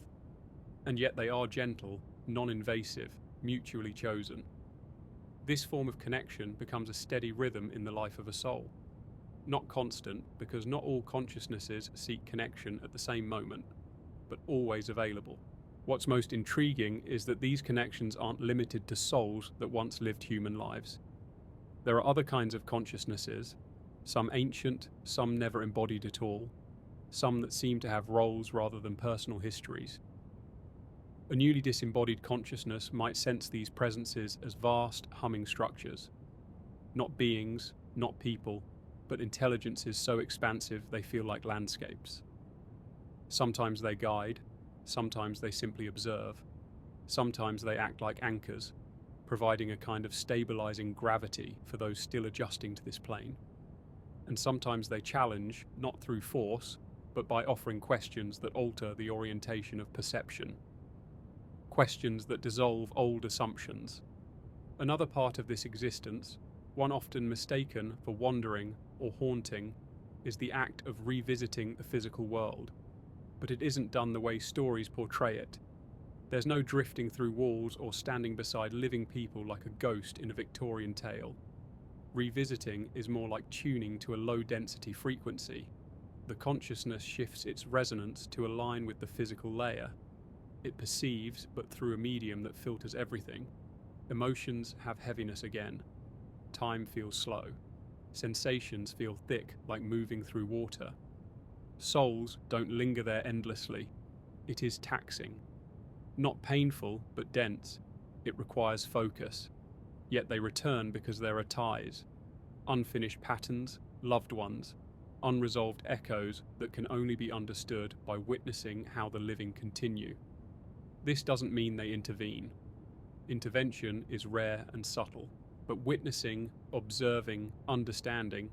And yet they are gentle, non-invasive, mutually chosen. This form of connection becomes a steady rhythm in the life of a soul. Not constant, because not all consciousnesses seek connection at the same moment, but always available. What's most intriguing is that these connections aren't limited to souls that once lived human lives. There are other kinds of consciousnesses, some ancient, some never embodied at all, some that seem to have roles rather than personal histories. A newly disembodied consciousness might sense these presences as vast, humming structures. Not beings, not people, but intelligences so expansive they feel like landscapes. Sometimes they guide, sometimes they simply observe, sometimes they act like anchors, providing a kind of stabilizing gravity for those still adjusting to this plane. And sometimes they challenge, not through force, but by offering questions that alter the orientation of perception. Questions that dissolve old assumptions. Another part of this existence, one often mistaken for wandering or haunting, is the act of revisiting the physical world. But it isn't done the way stories portray it. There's no drifting through walls or standing beside living people like a ghost in a Victorian tale. Revisiting is more like tuning to a low-density frequency. The consciousness shifts its resonance to align with the physical layer. It perceives, but through a medium that filters everything. Emotions have heaviness again. Time feels slow. Sensations feel thick, like moving through water. Souls don't linger there endlessly. It is taxing. Not painful, but dense. It requires focus. yet they return because there are ties, unfinished patterns, loved ones, unresolved echoes that can only be understood by witnessing how the living continue. This doesn't mean they intervene. Intervention is rare and subtle, but witnessing, observing, understanding,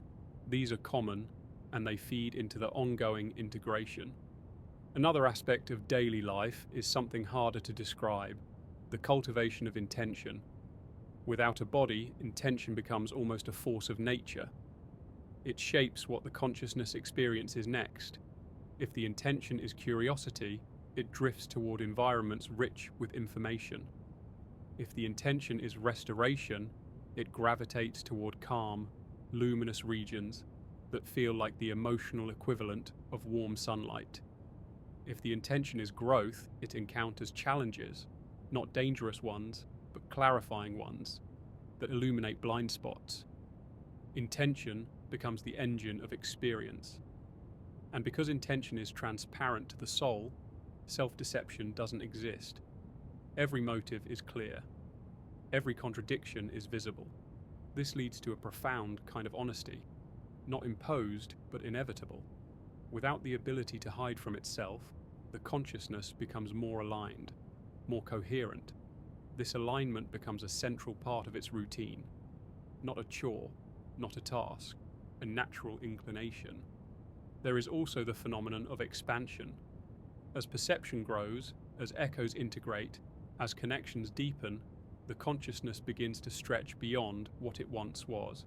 these are common and they feed into the ongoing integration. Another aspect of daily life is something harder to describe, the cultivation of intention. Without a body, intention becomes almost a force of nature. It shapes what the consciousness experiences next. If the intention is curiosity, it drifts toward environments rich with information. If the intention is restoration, it gravitates toward calm, luminous regions that feel like the emotional equivalent of warm sunlight. If the intention is growth, it encounters challenges, not dangerous ones, but clarifying ones that illuminate blind spots. Intention becomes the engine of experience. And because intention is transparent to the soul, self-deception doesn't exist. Every motive is clear. Every contradiction is visible. This leads to a profound kind of honesty, not imposed, but inevitable. Without the ability to hide from itself, the consciousness becomes more aligned, more coherent. This alignment becomes a central part of its routine, not a chore, not a task, a natural inclination. There is also the phenomenon of expansion. As perception grows, as echoes integrate, as connections deepen, the consciousness begins to stretch beyond what it once was.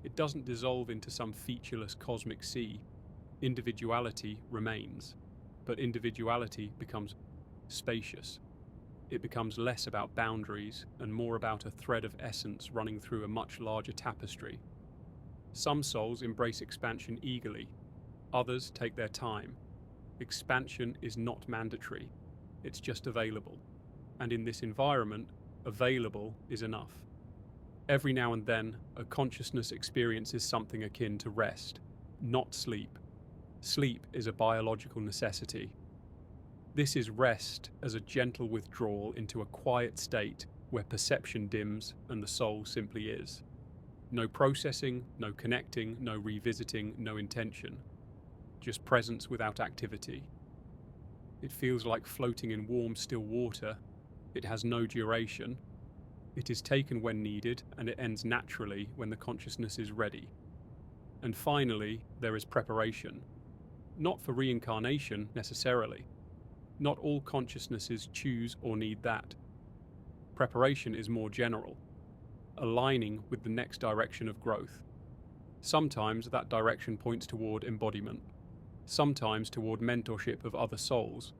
It doesn't dissolve into some featureless cosmic sea. Individuality remains, but individuality becomes spacious. It becomes less about boundaries and more about a thread of essence running through a much larger tapestry. Some souls embrace expansion eagerly, others take their time. Expansion is not mandatory, it's just available. And in this environment, available is enough. Every now and then, a consciousness experiences something akin to rest, not sleep. Sleep is a biological necessity. This is rest as a gentle withdrawal into a quiet state where perception dims and the soul simply is. No processing, no connecting, no revisiting, no intention. Just presence without activity. It feels like floating in warm, still water. It has no duration. It is taken when needed, and it ends naturally when the consciousness is ready. And finally, there is preparation. Not for reincarnation, necessarily. Not all consciousnesses choose or need that. Preparation is more general, aligning with the next direction of growth. Sometimes that direction points toward embodiment, sometimes toward mentorship of other souls,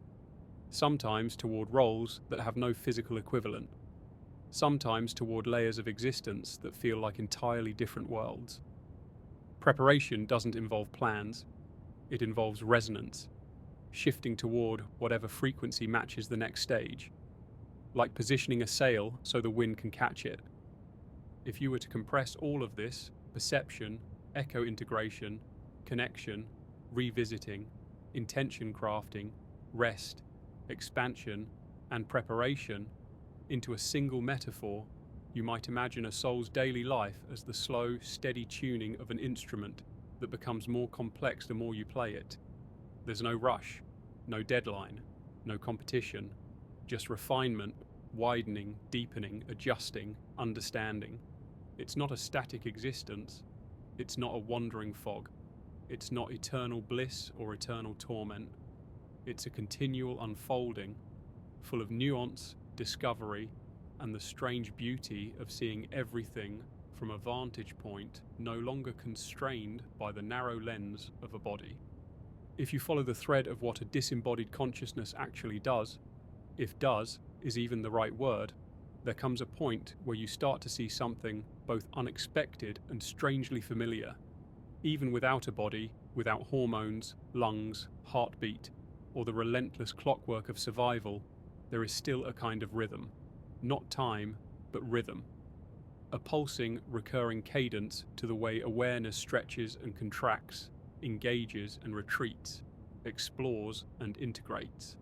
sometimes toward roles that have no physical equivalent, sometimes toward layers of existence that feel like entirely different worlds. Preparation doesn't involve plans, it involves resonance, shifting toward whatever frequency matches the next stage, like positioning a sail so the wind can catch it. If you were to compress all of this, perception, echo integration, connection, revisiting, intention crafting, rest, expansion, and preparation, into a single metaphor, you might imagine a soul's daily life as the slow, steady tuning of an instrument that becomes more complex the more you play it. There's no rush, no deadline, no competition, just refinement, widening, deepening, adjusting, understanding. It's not a static existence. It's not a wandering fog. It's not eternal bliss or eternal torment. It's a continual unfolding, full of nuance, discovery, and the strange beauty of seeing everything from a vantage point no longer constrained by the narrow lens of a body. If you follow the thread of what a disembodied consciousness actually does, if does is even the right word, there comes a point where you start to see something both unexpected and strangely familiar. Even without a body, without hormones, lungs, heartbeat, or the relentless clockwork of survival, there is still a kind of rhythm. Not time, but rhythm. A pulsing, recurring cadence to the way awareness stretches and contracts, engages and retreats, explores and integrates.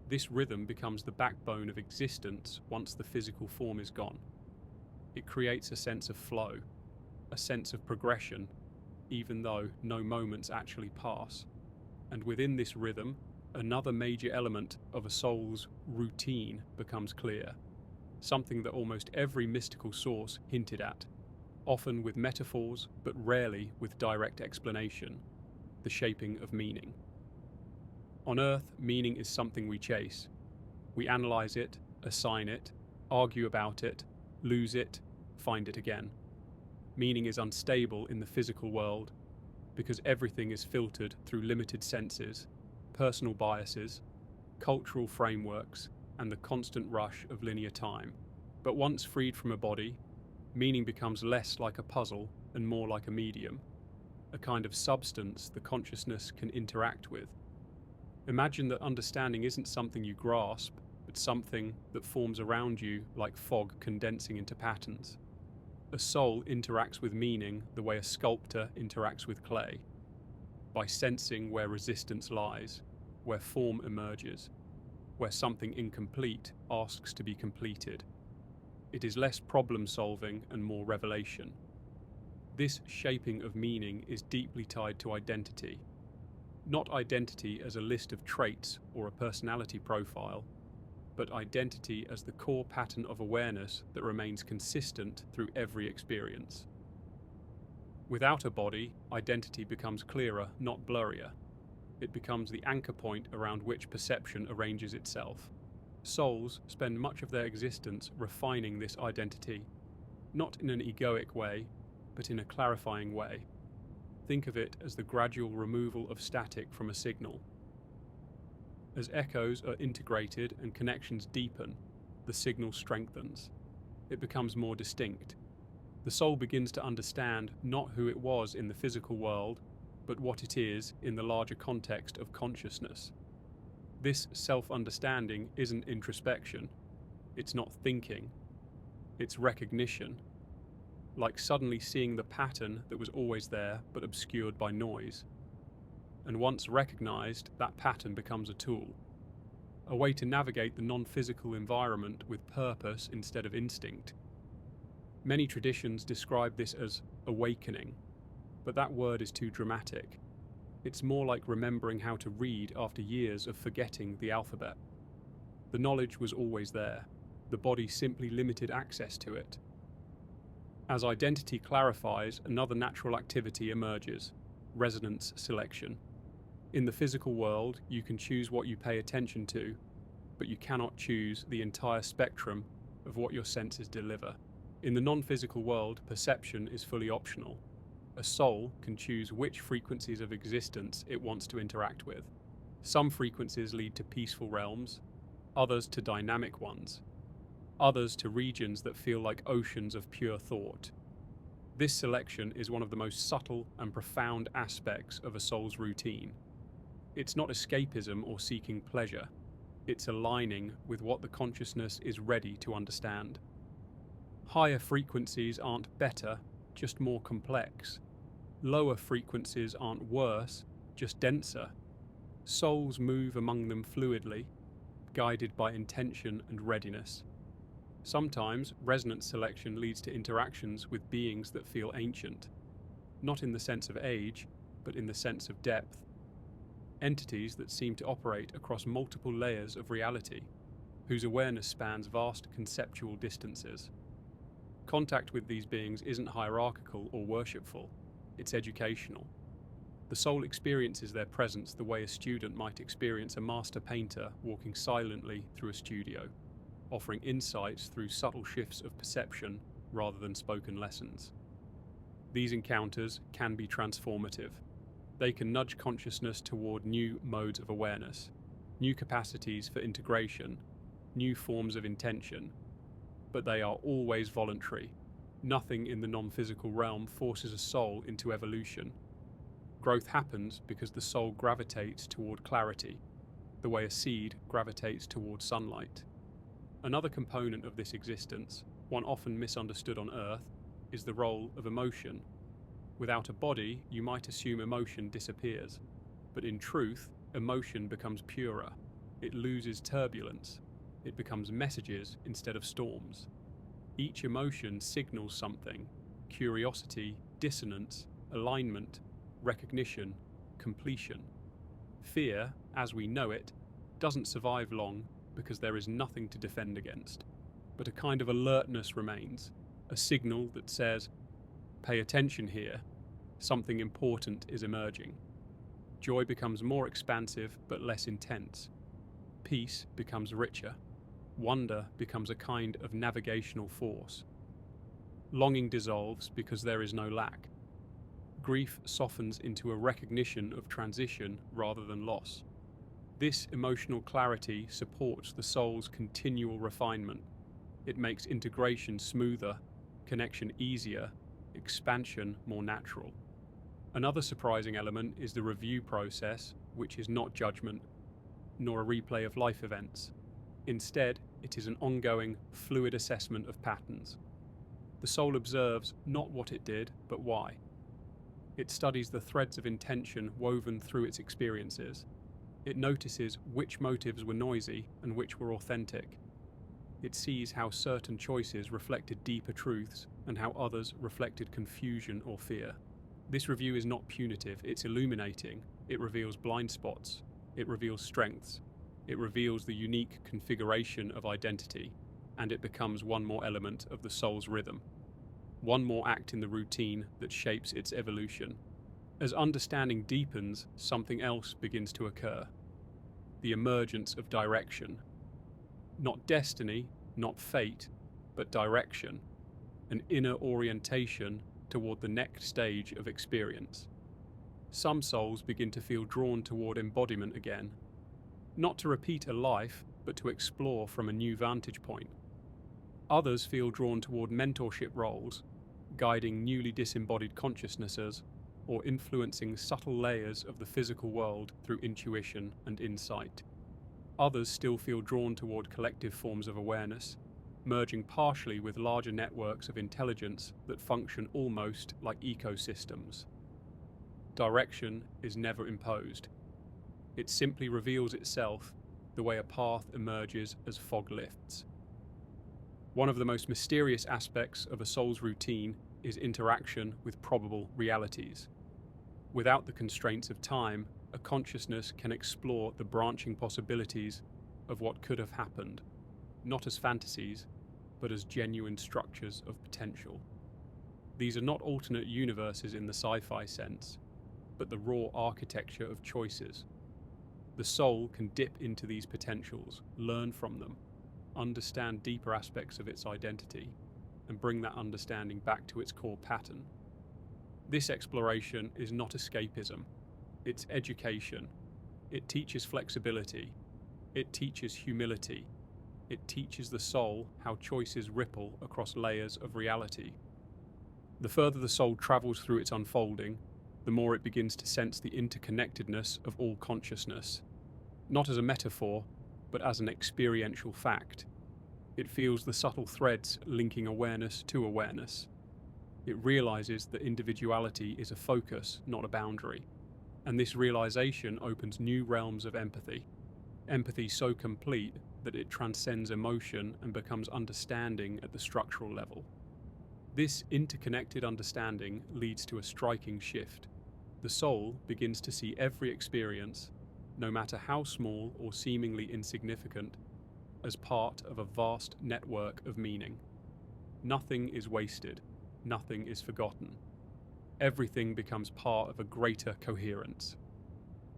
This rhythm becomes the backbone of existence once the physical form is gone. It creates a sense of flow, a sense of progression, even though no moments actually pass. And within this rhythm, another major element of a soul's routine becomes clear, something that almost every mystical source hinted at, often with metaphors but rarely with direct explanation: the shaping of meaning. On Earth, meaning is something we chase. We analyze it, assign it, argue about it, lose it, find it again. Meaning is unstable in the physical world because everything is filtered through limited senses, personal biases, cultural frameworks, and the constant rush of linear time. But once freed from a body, meaning becomes less like a puzzle and more like a medium, a kind of substance the consciousness can interact with. Imagine that understanding isn't something you grasp, but something that forms around you like fog condensing into patterns. A soul interacts with meaning the way a sculptor interacts with clay, by sensing where resistance lies, where form emerges, where something incomplete asks to be completed. It is less problem-solving and more revelation. This shaping of meaning is deeply tied to identity. Not identity as a list of traits or a personality profile, but identity as the core pattern of awareness that remains consistent through every experience. Without a body, identity becomes clearer, not blurrier. It becomes the anchor point around which perception arranges itself. Souls spend much of their existence refining this identity, not in an egoic way, but in a clarifying way. Think of it as the gradual removal of static from a signal. As echoes are integrated and connections deepen, the signal strengthens. It becomes more distinct. The soul begins to understand not who it was in the physical world, but what it is in the larger context of consciousness. This self-understanding isn't introspection. It's not thinking. It's recognition. Like suddenly seeing the pattern that was always there but obscured by noise. And once recognized, that pattern becomes a tool. A way to navigate the non-physical environment with purpose instead of instinct. Many traditions describe this as awakening, but that word is too dramatic. It's more like remembering how to read after years of forgetting the alphabet. The knowledge was always there. The body simply limited access to it. As identity clarifies, another natural activity emerges: resonance selection. In the physical world, you can choose what you pay attention to, but you cannot choose the entire spectrum of what your senses deliver. In the non-physical world, perception is fully optional. A soul can choose which frequencies of existence it wants to interact with. Some frequencies lead to peaceful realms, others to dynamic ones, others to regions that feel like oceans of pure thought. This selection is one of the most subtle and profound aspects of a soul's routine. It's not escapism or seeking pleasure. It's aligning with what the consciousness is ready to understand. Higher frequencies aren't better, just more complex. Lower frequencies aren't worse, just denser. Souls move among them fluidly, guided by intention and readiness. Sometimes resonance selection leads to interactions with beings that feel ancient, not in the sense of age, but in the sense of depth. Entities that seem to operate across multiple layers of reality, whose awareness spans vast conceptual distances. Contact with these beings isn't hierarchical or worshipful, it's educational. The soul experiences their presence the way a student might experience a master painter walking silently through a studio, offering insights through subtle shifts of perception rather than spoken lessons. These encounters can be transformative. They can nudge consciousness toward new modes of awareness, new capacities for integration, new forms of intention, but they are always voluntary. Nothing in the non-physical realm forces a soul into evolution. Growth happens because the soul gravitates toward clarity, the way a seed gravitates toward sunlight. Another component of this existence, one often misunderstood on Earth, is the role of emotion. Without a body, you might assume emotion disappears, but in truth, emotion becomes purer. It loses turbulence. It becomes messages instead of storms. Each emotion signals something: curiosity, dissonance, alignment, recognition, completion. Fear, as we know it, doesn't survive long because there is nothing to defend against. But a kind of alertness remains, a signal that says, pay attention here, something important is emerging. Joy becomes more expansive but less intense. Peace becomes richer. Wonder becomes a kind of navigational force. Longing dissolves because there is no lack. Grief softens into a recognition of transition rather than loss. This emotional clarity supports the soul's continual refinement. It makes integration smoother, connection easier, expansion more natural. Another surprising element is the review process, which is not judgment, nor a replay of life events. Instead, it is an ongoing, fluid assessment of patterns. The soul observes not what it did, but why. It studies the threads of intention woven through its experiences. It notices which motives were noisy and which were authentic. It sees how certain choices reflected deeper truths and how others reflected confusion or fear. This review is not punitive, it's illuminating. It reveals blind spots. It reveals strengths. It reveals the unique configuration of identity, and it becomes one more element of the soul's rhythm. One more act in the routine that shapes its evolution. As understanding deepens, something else begins to occur. The emergence of direction. Not destiny, not fate, but direction. An inner orientation toward the next stage of experience. Some souls begin to feel drawn toward embodiment again. Not to repeat a life, but to explore from a new vantage point. Others feel drawn toward mentorship roles, guiding newly disembodied consciousnesses, or influencing subtle layers of the physical world through intuition and insight. Others still feel drawn toward collective forms of awareness, merging partially with larger networks of intelligence that function almost like ecosystems. Direction is never imposed. It simply reveals itself the way a path emerges as fog lifts. One of the most mysterious aspects of a soul's routine is interaction with probable realities. Without the constraints of time, a consciousness can explore the branching possibilities of what could have happened, not as fantasies, but as genuine structures of potential. These are not alternate universes in the sci-fi sense, but the raw architecture of choices. The soul can dip into these potentials, learn from them, understand deeper aspects of its identity, and bring that understanding back to its core pattern. This exploration is not escapism, it's education. It teaches flexibility, it teaches humility, it teaches the soul how choices ripple across layers of reality. The further the soul travels through its unfolding, the more it begins to sense the interconnectedness of all consciousness, not as a metaphor, but as an experiential fact. It feels the subtle threads linking awareness to awareness. It realizes that individuality is a focus, not a boundary. And this realization opens new realms of empathy. Empathy so complete that it transcends emotion and becomes understanding at the structural level. This interconnected understanding leads to a striking shift. The soul begins to see every experience, no matter how small or seemingly insignificant, as part of a vast network of meaning. Nothing is wasted, nothing is forgotten. Everything becomes part of a greater coherence.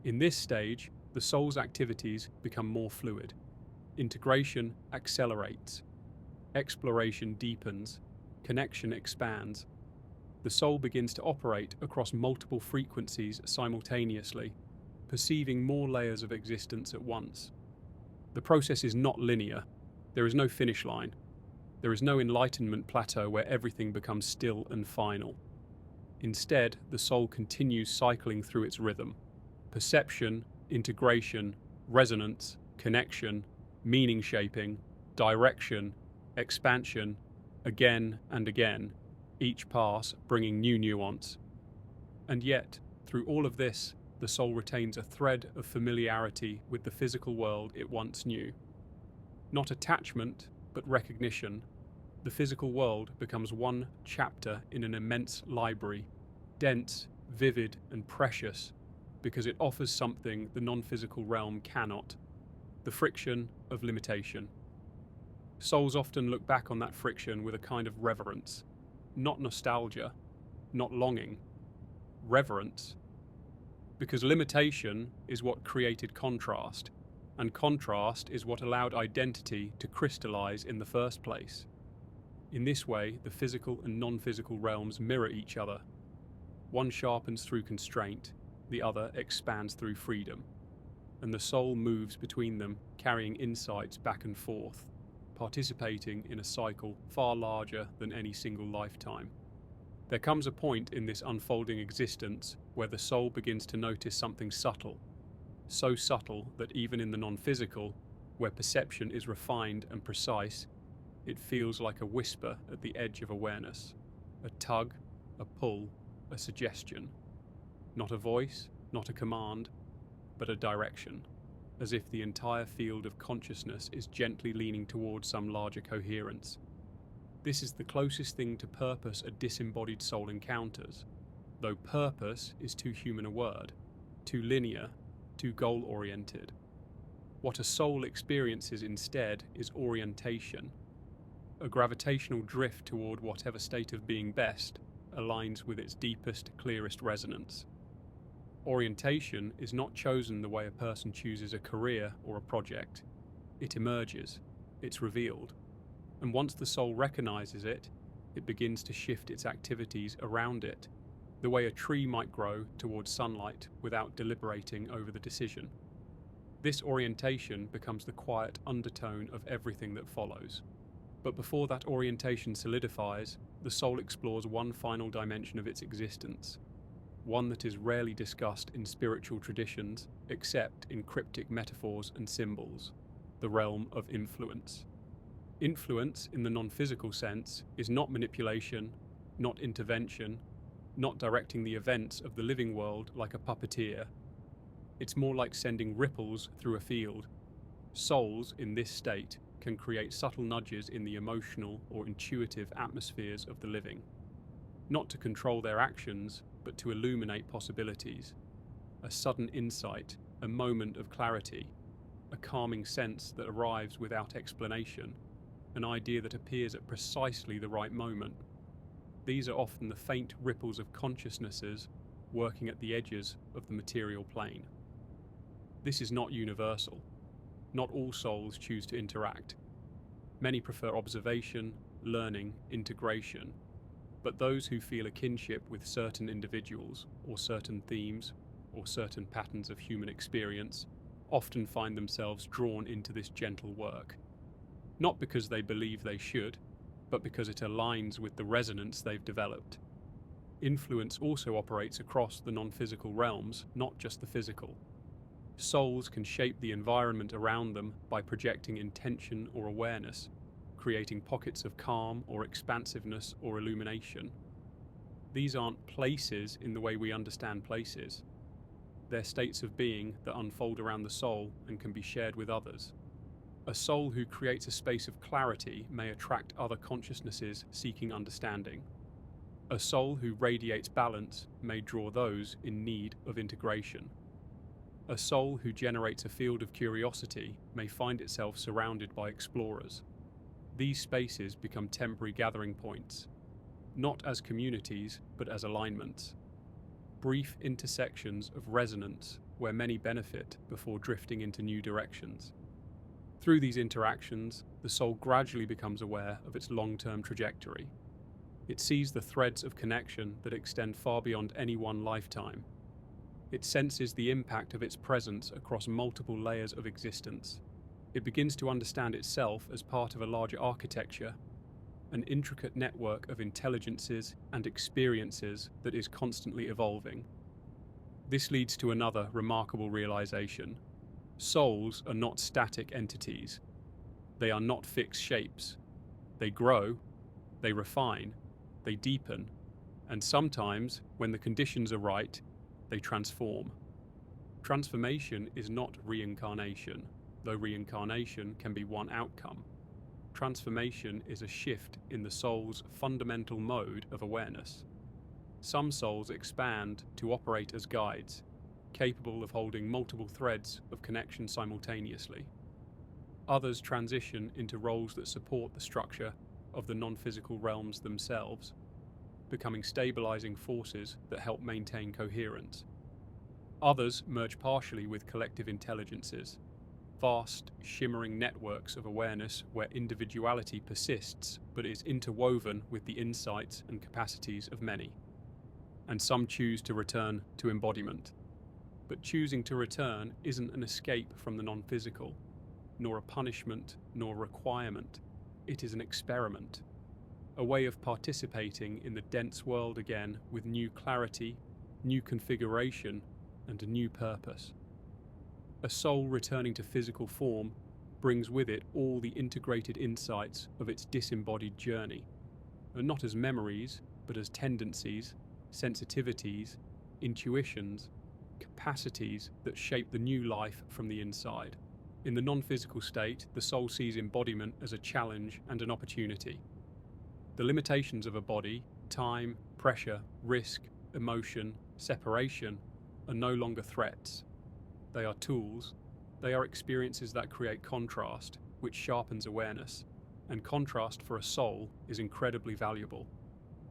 In this stage, the soul's activities become more fluid. Integration accelerates. Exploration deepens. Connection expands. The soul begins to operate across multiple frequencies simultaneously, perceiving more layers of existence at once. The process is not linear. There is no finish line. There is no enlightenment plateau where everything becomes still and final. Instead, the soul continues cycling through its rhythm. Perception, integration, resonance, connection, meaning shaping, direction, expansion, again and again, each pass bringing new nuance. And yet, through all of this, the soul retains a thread of familiarity with the physical world it once knew. Not attachment, but recognition. The physical world becomes one chapter in an immense library, dense, vivid, and precious, because it offers something the non-physical realm cannot: the friction of limitation. Souls often look back on that friction with a kind of reverence, not nostalgia, not longing, reverence, because limitation is what created contrast, and contrast is what allowed identity to crystallize in the first place. In this way, the physical and non-physical realms mirror each other. One sharpens through constraint, the other expands through freedom, and the soul moves between them, carrying insights back and forth, participating in a cycle far larger than any single lifetime. There comes a point in this unfolding existence where the soul begins to notice something subtle, so subtle that even in the non-physical, where perception is refined and precise, it feels like a whisper at the edge of awareness, a tug, a pull, a suggestion. Not a voice, not a command, but a direction, as if the entire field of consciousness is gently leaning towards some larger coherence. This is the closest thing to purpose a disembodied soul encounters, though purpose is too human a word, too linear, too goal-oriented. What a soul experiences instead is orientation, a gravitational drift toward whatever state of being best aligns with its deepest, clearest resonance. Orientation is not chosen the way a person chooses a career or a project. It emerges, it's revealed, and once the soul recognizes it, it begins to shift its activities around it, the way a tree might grow towards sunlight without deliberating over the decision. This orientation becomes the quiet undertone of everything that follows. But before that orientation solidifies, the soul explores one final dimension of its existence, one that is rarely discussed in spiritual traditions except in cryptic metaphors and symbols: the realm of influence. Influence, in the non-physical sense, is not manipulation, not intervention, not directing the events of the living world like a puppeteer. It's more like sending ripples through a field. Souls, in this state, can create subtle nudges in the emotional or intuitive atmospheres of the living, not to control their actions, but to illuminate possibilities. A sudden insight, a moment of clarity, a calming sense that arrives without explanation, an idea that appears at precisely the right moment. These are often the faint ripples of consciousnesses working at the edges of the material plane. This is not universal. Not all souls choose to interact. Many prefer observation, learning, integration, but those who feel a kinship with certain individuals, or certain themes, or certain patterns of human experience, often find themselves drawn into this gentle work. Not because they believe they should, but because it aligns with the resonance they've developed. Influence also operates across the non-physical realms, not just the physical. Souls can shape the environment around them by projecting intention or awareness, creating pockets of calm or expansiveness or illumination. These aren't places in the way we understand places. They're states of being that unfold around the soul and can be shared with others. A soul who creates a space of clarity may attract other consciousnesses seeking understanding. A soul who radiates balance may draw those in need of integration. A soul who generates a field of curiosity may find itself surrounded by explorers. These spaces become temporary gathering points, not as communities, but as alignments. Brief intersections of resonance where many benefit before drifting into new directions. Through these interactions, the soul gradually becomes aware of its long-term trajectory. It sees the threads of connection that extend far beyond any one lifetime. It senses the impact of its presence across multiple layers of existence. It begins to understand itself as part of a larger architecture, an intricate network of intelligences and experiences that is constantly evolving. This leads to another remarkable realization. Souls are not static entities. They are not fixed shapes. They grow, they refine, they deepen, and sometimes, when the conditions are right, they transform. Transformation is not reincarnation, though reincarnation can be one outcome. transformation is a shift in the soul's fundamental mode of awareness. Some souls expand to operate as guides, capable of holding multiple threads of connection simultaneously. Others transition into roles that support the structure of the non-physical realms themselves, becoming stabilizing forces that help maintain coherence. Others merge partially with collective intelligences, vast, shimmering networks of awareness where individuality persists but is interwoven with the insights and capacities of many. And some choose to return to embodiment. But choosing to return isn't an escape from the non-physical, nor a punishment, nor a requirement. It is an experiment, a way of participating in the dense world again with new clarity, new configuration, and a new purpose. A soul returning to physical form brings with it all the integrated insights of its disembodied journey, and not as memories, but as tendencies, sensitivities, intuitions, capacities that shape the new life from the inside. In the non-physical state, the soul sees embodiment as a challenge and an opportunity. The limitations of a body, time, pressure, risk, emotion, separation, are no longer threats. They are tools. They are experiences that create contrast, which sharpens awareness. And contrast for a soul is incredibly valuable.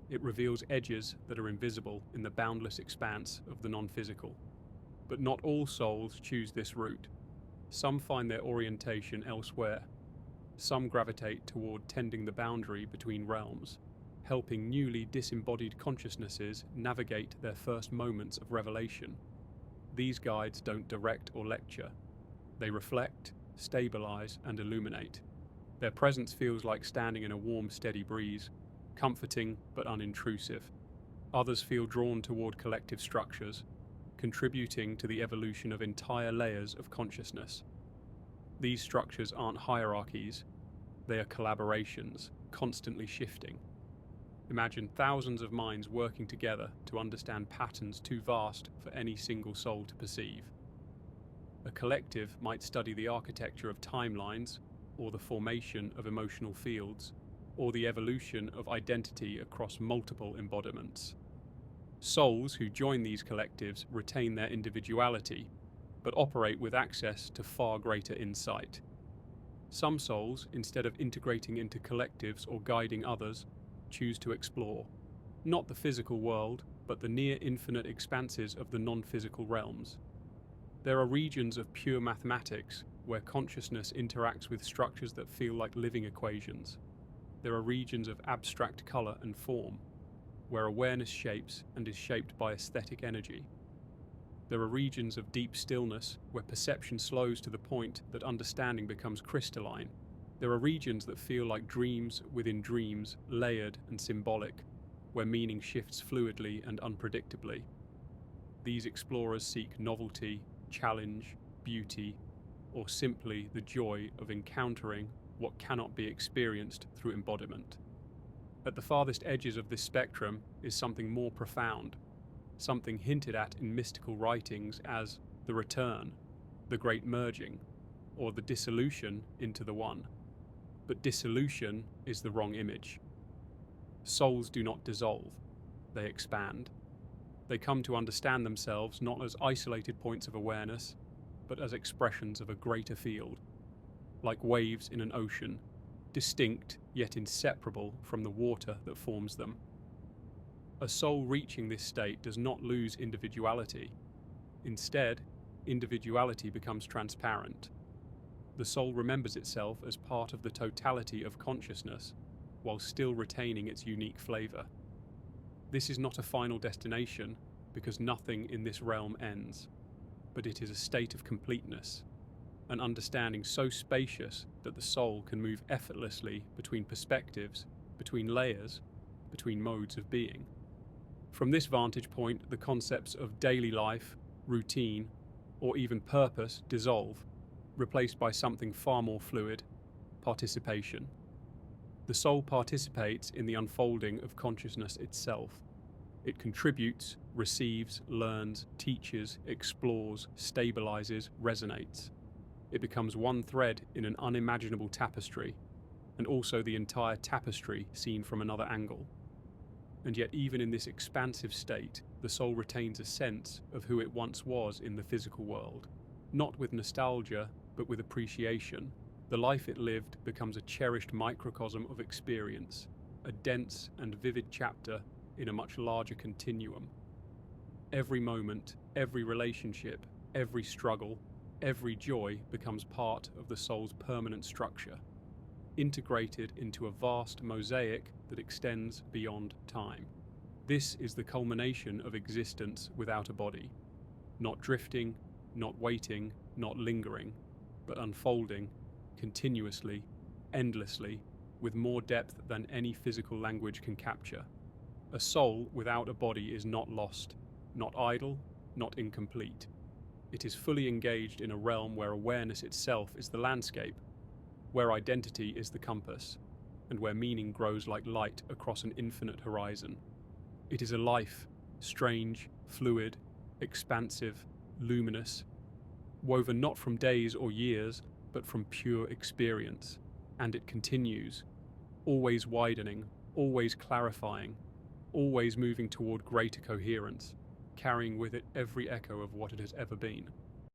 It reveals edges that are invisible in the boundless expanse of the non-physical. But not all souls choose this route. Some find their orientation elsewhere. Some gravitate toward tending the boundary between realms, helping newly disembodied consciousnesses navigate their first moments of revelation. These guides don't direct or lecture. They reflect, stabilize, and illuminate. Their presence feels like standing in a warm, steady breeze, comforting but unintrusive. Others feel drawn toward collective structures, contributing to the evolution of entire layers of consciousness. These structures aren't hierarchies, they are collaborations, constantly shifting. Imagine thousands of minds working together to understand patterns too vast for any single soul to perceive. A collective might study the architecture of timelines, or the formation of emotional fields, or the evolution of identity across multiple embodiments. Souls who join these collectives retain their individuality, but operate with access to far greater insight. Some souls, instead of integrating into collectives or guiding others, choose to explore, not the physical world, but the near-infinite expanses of the non-physical realms. There are regions of pure mathematics where consciousness interacts with structures that feel like living equations. There are regions of abstract color and form, where awareness shapes and is shaped by aesthetic energy. There are regions of deep stillness where perception slows to the point that understanding becomes crystalline. There are regions that feel like dreams within dreams, layered and symbolic, where meaning shifts fluidly and unpredictably. These explorers seek novelty, challenge, beauty, or simply the joy of encountering what cannot be experienced through embodiment. At the farthest edges of this spectrum is something more profound, something hinted at in mystical writings as the return, the great merging, or the dissolution into the one. But dissolution is the wrong image. Souls do not dissolve, they expand. They come to understand themselves not as isolated points of awareness, but as expressions of a greater field, like waves in an ocean, distinct yet inseparable from the water that forms them. A soul reaching this state does not lose individuality. Instead, individuality becomes transparent. The soul remembers itself as part of the totality of consciousness, while still retaining its unique flavor. This is not a final destination, because nothing in this realm ends, but it is a state of completeness, an understanding so spacious that the soul can move effortlessly between perspectives, between layers, between modes of being. From this vantage point, the concepts of daily life, routine, or even purpose dissolve, replaced by something far more fluid: participation. The soul participates in the unfolding of consciousness itself. It contributes, receives, learns, teaches, explores, stabilizes, resonates. It becomes one thread in an unimaginable tapestry, and also the entire tapestry seen from another angle. And yet even in this expansive state, the soul retains a sense of who it once was in the physical world. Not with nostalgia, but with appreciation. The life it lived becomes a cherished microcosm of experience, a dense and vivid chapter in a much larger continuum. Every moment, every relationship, every struggle, every joy becomes part of the soul's permanent structure, integrated into a vast mosaic that extends beyond time. This is the culmination of existence without a body, not drifting, not waiting, not lingering, but unfolding continuously, endlessly, with more depth than any physical language can capture. A soul without a body is not lost, not idle, not incomplete. It is fully engaged in a realm where awareness itself is the landscape, where identity is the compass, and where meaning grows like light across an infinite horizon. It is a life, strange, fluid, expansive, luminous, woven not from days or years, but from pure experience. And it continues, always widening, always clarifying, always moving toward greater coherence, carrying with it every echo of what it has ever been.